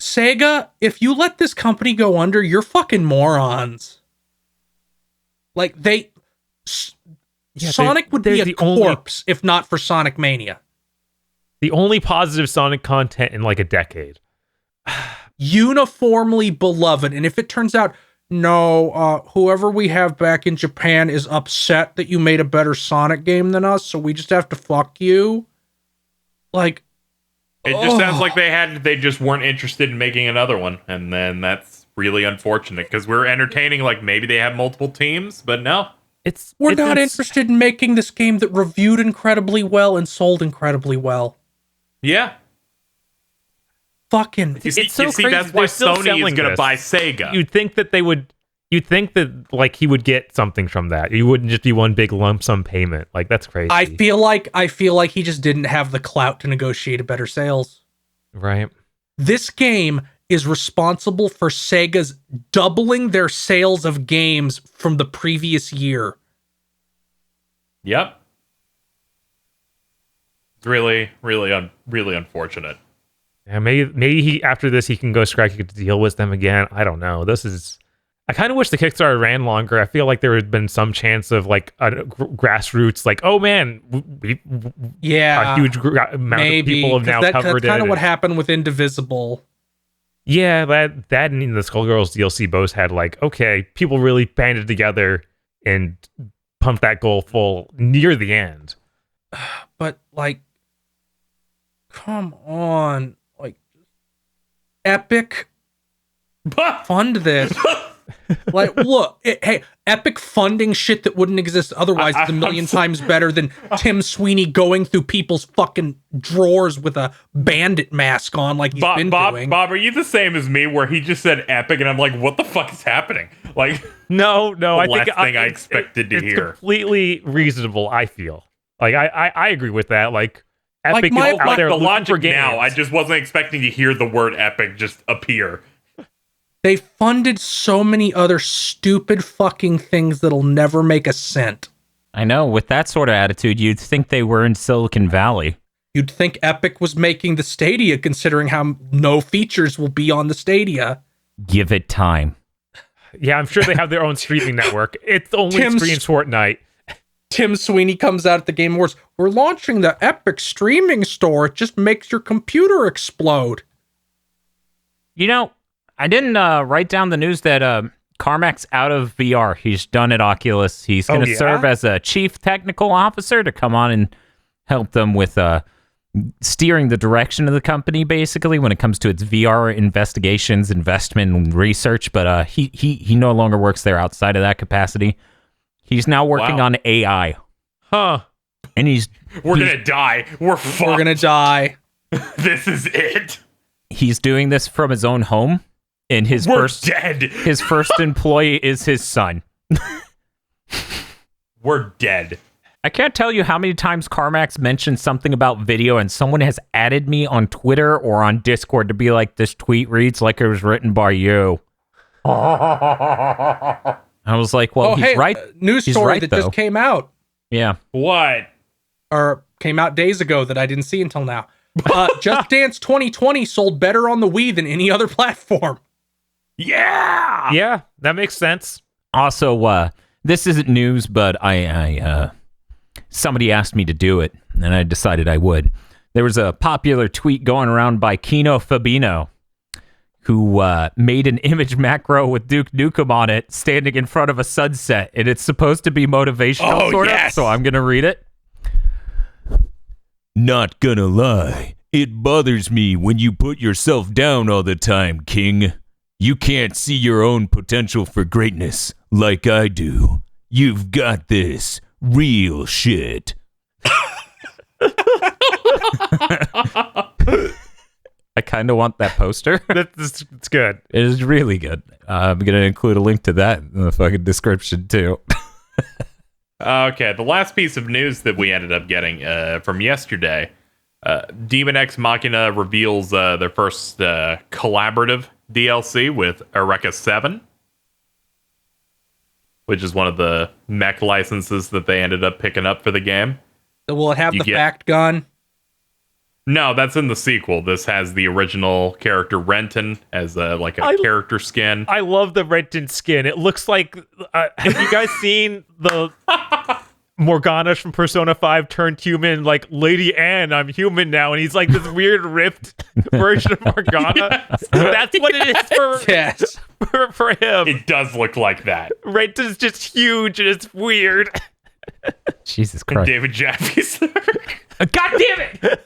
Sega, if you let this company go under, you're fucking morons. Like, Sonic would be a corpse if not for Sonic Mania. The only positive Sonic content in like a decade. Uniformly beloved. And if it turns out, no, whoever we have back in Japan is upset that you made a better Sonic game than us, so we just have to fuck you. Like, it just sounds like they just weren't interested in making another one, and then that's really unfortunate because we're entertaining like maybe they have multiple teams, but no. We're not interested in making this game that reviewed incredibly well and sold incredibly well. Yeah. Fucking. You see, It's so you see crazy. that's why They're still Sony is selling going to this. buy Sega. You'd think that they would. You'd think that like he would get something from that. You wouldn't just be one big lump sum payment. Like that's crazy. I feel like he just didn't have the clout to negotiate a better sales. Right. This game is responsible for Sega's doubling their sales of games from the previous year. Yep. It's really, really unfortunate. Yeah, maybe he after this he can go strike a deal with them again. I don't know. I kind of wish the Kickstarter ran longer. I feel like there had been some chance of like a grassroots, like, oh man, a huge amount of people have now covered it. That's kind of what happened with Indivisible. Yeah, that and the Skullgirls DLC both had like, okay, people really banded together and pumped that goal full near the end. But like, come on, like, Epic, fund this. Like, look, hey, Epic funding shit that wouldn't exist otherwise is a million times better than Tim Sweeney going through people's fucking drawers with a bandit mask on like he's been doing. Bob, are you the same as me where he just said Epic and I'm like, what the fuck is happening? Like, no, I think I expected to hear. It's completely reasonable, I feel. Like, I agree with that. Like, Epic Like is out there the looking logic for games. now, I just wasn't expecting to hear the word Epic just appear. They funded so many other stupid fucking things that'll never make a cent. I know, with that sort of attitude, you'd think they were in Silicon Valley. You'd think Epic was making the Stadia, considering how no features will be on the Stadia. Give it time. Yeah, I'm sure they have their own streaming network. It's only streams Fortnite. Tim Sweeney comes out at the Game Awards. We're launching the Epic streaming store. It just makes your computer explode. You know, I didn't write down the news that Carmack's out of VR. He's done at Oculus. He's going to serve as a chief technical officer to come on and help them with steering the direction of the company, basically, when it comes to its VR investigations, investment, and research. But he no longer works there outside of that capacity. He's now working on AI. Huh. And We're going to die. We're fucked. We're going to die. This is it. He's doing this from his own home. And his dead. His first employee is his son. We're dead. I can't tell you how many times Carmack's mentioned something about video and someone has added me on Twitter or on Discord to be like, this tweet reads like it was written by you. I was like, well, he's right. News story that just came out. Yeah. What? Or came out days ago that I didn't see until now. Just Dance 2020 sold better on the Wii than any other platform. Yeah. Yeah, that makes sense. Also, this isn't news, but I somebody asked me to do it, and I decided I would. There was a popular tweet going around by Kino Fabino, who made an image macro with Duke Nukem on it, standing in front of a sunset, and it's supposed to be motivational, sort of. So I'm gonna read it. Not gonna lie, it bothers me when you put yourself down all the time, King. You can't see your own potential for greatness like I do. You've got this real shit. I kind of want that poster. It's good. It is really good. I'm going to include a link to that in the fucking description, too. Okay, the last piece of news that we ended up getting from yesterday, Demon X Machina reveals their first collaborative DLC with Eureka 7, which is one of the mech licenses that they ended up picking up for the game. Will it have fact gun? No, that's in the sequel. This has the original character Renton as a character skin. I love the Renton skin. It looks like... have you guys seen the... Morgana from Persona 5 turned human, like, Lady Anne, I'm human now, and he's like this weird ripped version of Morgana. Yes. That's what it is for him. It does look like that. Renton's just huge and it's weird. Jesus Christ. David Jaffe's there. God damn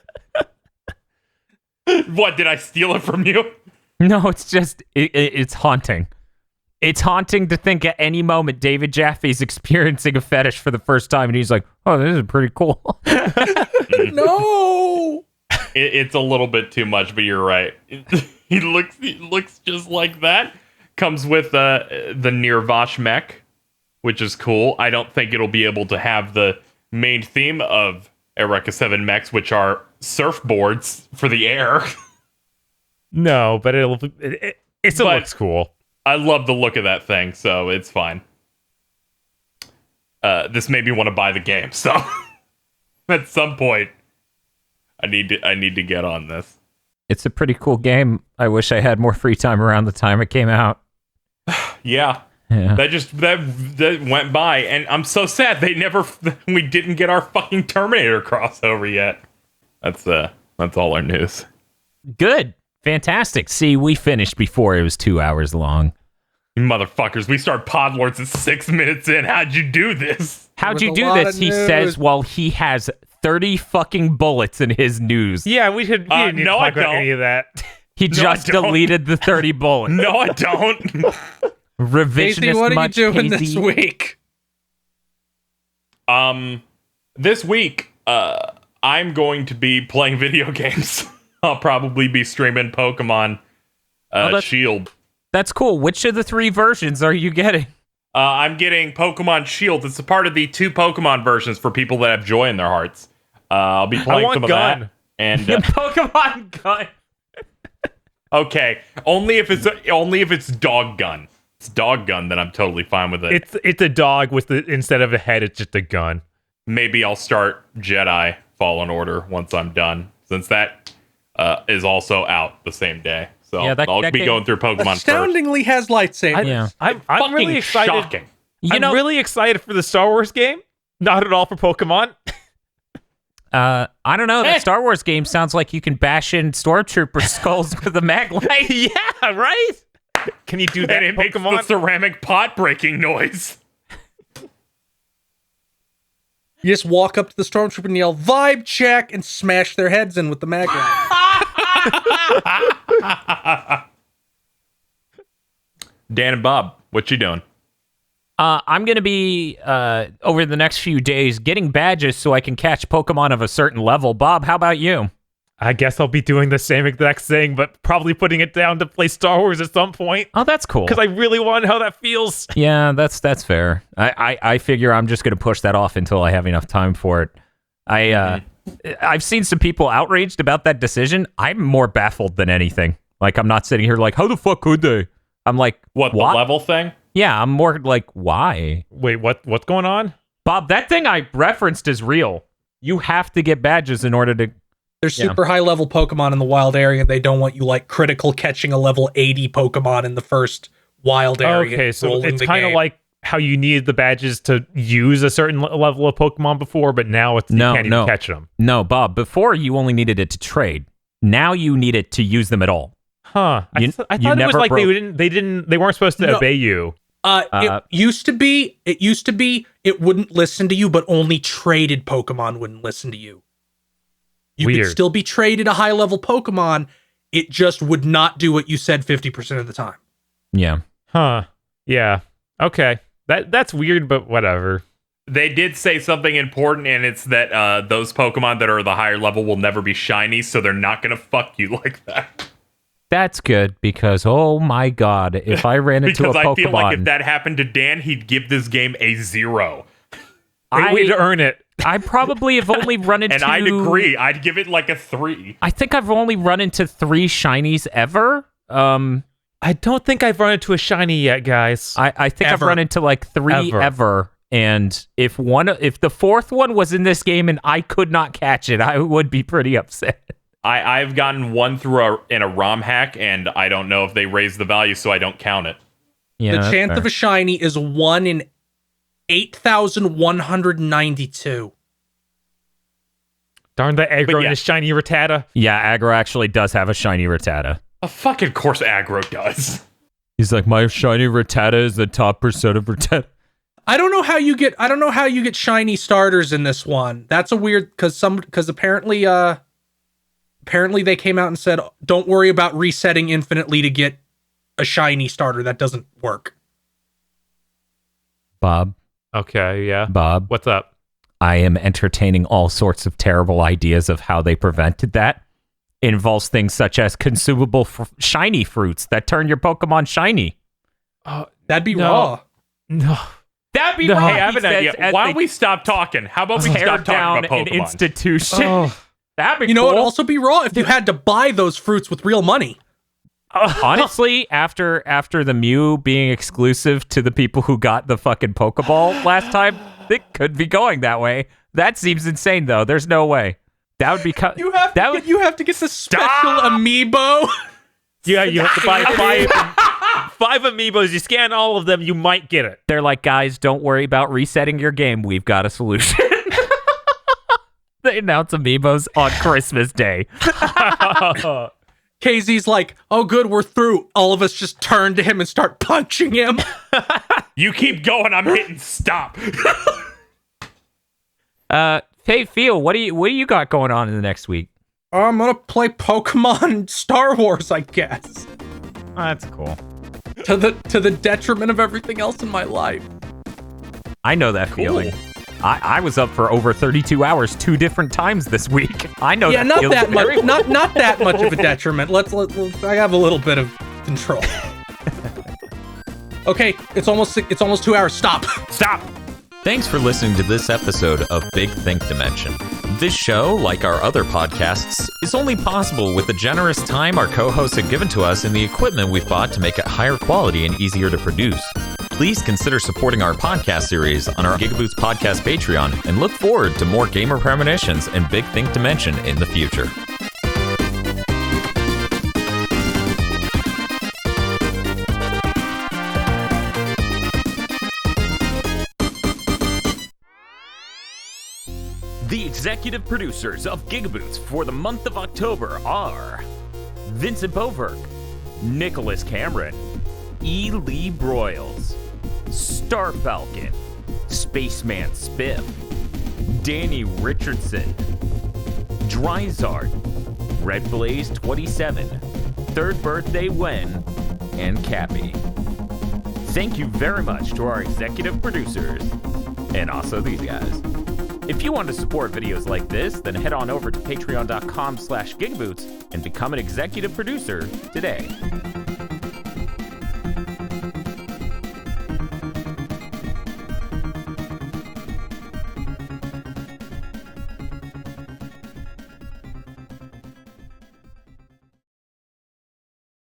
it! What, did I steal it from you? No, it's just it's haunting. It's haunting to think at any moment David Jaffe's experiencing a fetish for the first time, and he's like, "Oh, this is pretty cool." No. It's a little bit too much, but you're right. He looks just like that. Comes with the Nirvash mech, which is cool. I don't think it'll be able to have the main theme of Eureka 7 mechs, which are surfboards for the air. No, but it still looks cool. I love the look of that thing, so it's fine. This made me want to buy the game, so at some point, I need to get on this. It's a pretty cool game. I wish I had more free time around the time it came out. Yeah. That went by, and I'm so sad we didn't get our fucking Terminator crossover yet. That's all our news. Good. Fantastic. See, we finished before it was 2 hours long. You motherfuckers, we start Podlords at 6 minutes in. How'd you do this? How'd you do this? He says while he has 30 fucking bullets in his news. Yeah, we didn't talk about any of that. He just deleted the 30 bullets. No, I don't. Revisionist. Casey, what are you much, doing Casey? this week? This week, I'm going to be playing video games. I'll probably be streaming Pokemon Shield. That's cool. Which of the 3 versions are you getting? I'm getting Pokemon Shield. It's a part of the 2 Pokemon versions for people that have joy in their hearts. I'll be playing some of that. And Pokemon Gun. Okay, only if it's Dog Gun. It's Dog Gun, then I'm totally fine with it. It's a dog with instead of a head, it's just a gun. Maybe I'll start Jedi Fallen Order once I'm done, since that is also out the same day. So Yeah, I'll that be game going through Pokemon Astoundingly has lightsabers. I'm really excited. Shocking. I'm really excited for the Star Wars game. Not at all for Pokemon. I don't know. That Star Wars game sounds like you can bash in stormtrooper skulls with a mag light. Yeah, right? Can you do that in And it Pokemon? makes the ceramic pot breaking noise. You just walk up to the stormtrooper and yell, "Vibe check," and smash their heads in with the mag light. Dan and Bob, what you doing? I'm going to be, over the next few days, getting badges so I can catch Pokemon of a certain level. Bob, how about you? I guess I'll be doing the same exact thing, but probably putting it down to play Star Wars at some point. Oh, that's cool. Because I really want to know how that feels. Yeah, that's fair. I figure I'm just going to push that off until I have enough time for it. I've seen some people outraged about that decision. I'm more baffled than anything. Like, I'm not sitting here like, how the fuck could they? I'm like, What, the level thing? Yeah, I'm more like, why? Wait, what's going on? Bob, that thing I referenced is real. You have to get badges in order to... There's super high level Pokemon in the wild area, and they don't want you like critical catching a level 80 Pokemon in the first wild area. Okay, so it's kind of like how you needed the badges to use a certain level of Pokemon before, but now you can't even catch them. No, Bob, before you only needed it to trade. Now you need it to use them at all. Huh. I thought it was like they weren't supposed to obey you. It used to be it wouldn't listen to you, but only traded Pokemon wouldn't listen to you. You could still be traded a high level Pokemon. It just would not do what you said 50% of the time. Yeah. Huh. Yeah. Okay. That's weird, but whatever. They did say something important, and it's that those Pokemon that are the higher level will never be shiny, so they're not going to fuck you like that. That's good, because, oh my god, if I ran into a Pokemon... Because I feel like if that happened to Dan, he'd give this game a 0. Great way to earn it. I probably have only run into... And I'd agree. I'd give it like a 3. I think I've only run into 3 shinies ever. I don't think I've run into a shiny yet, guys. I think I've run into like 3 ever. And if the 4th one was in this game and I could not catch it, I would be pretty upset. I've gotten 1 through in a ROM hack, and I don't know if they raised the value, so I don't count it. Yeah, the chance of a shiny is 1 in 8,192. Darn the aggro and the shiny Rattata. Yeah, aggro actually does have a shiny Rattata. A fucking course aggro does. He's like, my shiny Rattata is the top percent of Rattata. I don't know how you get shiny starters in this one. That's a weird because apparently Apparently they came out and said, don't worry about resetting infinitely to get a shiny starter. That doesn't work. Bob, Okay, yeah. Bob, What's up? I am entertaining all sorts of terrible ideas of how they prevented that. It involves things such as consumable shiny fruits that turn your Pokemon shiny. That'd be No. raw. No. That'd be No. right. Hey, I have an He says idea. as Why they don't we stop talking? How about we tear stop talking down about an Pokemon? institution? Oh. That'd be You know what cool. would also be raw? If you had to buy those fruits with real money. Honestly, after the Mew being exclusive to the people who got the fucking Pokeball last time, it could be going that way. That seems insane, though. There's no way. That would be You have to get the special amiibo. Yeah, you have to buy five amiibos. You scan all of them, you might get it. They're like, guys, don't worry about resetting your game. We've got a solution. They announce amiibos on Christmas Day. KZ's like, oh good, we're through. All of us just turn to him and start punching him. You keep going. I'm hitting stop. Hey, Phil, what do you got going on in the next week? I'm gonna play Pokemon Star Wars, I guess. That's cool. To the detriment of everything else in my life. I know that feeling. I was up for over 32 hours 2 different times this week. I know Yeah, that not feeling that very much. Not that much of a detriment. Let's I have a little bit of control. Okay, it's almost 2 hours. Stop. Stop. Thanks for listening to this episode of Big Think Dimension. This show, like our other podcasts, is only possible with the generous time our co-hosts have given to us and the equipment we've bought to make it higher quality and easier to produce. Please consider supporting our podcast series on our GigaBoots podcast Patreon and look forward to more gamer premonitions and Big Think Dimension in the future. The executive producers of GigaBoots for the month of October are Vincent Boberg, Nicholas Cameron, E. Lee Broyles, Star Falcon, Spaceman Spiff, Danny Richardson, Dryzard, Red Blaze 27, Third Birthday Wen, and Cappy. Thank you very much to our executive producers, and also these guys. If you want to support videos like this, then head on over to patreon.com/gigaboots and become an executive producer today.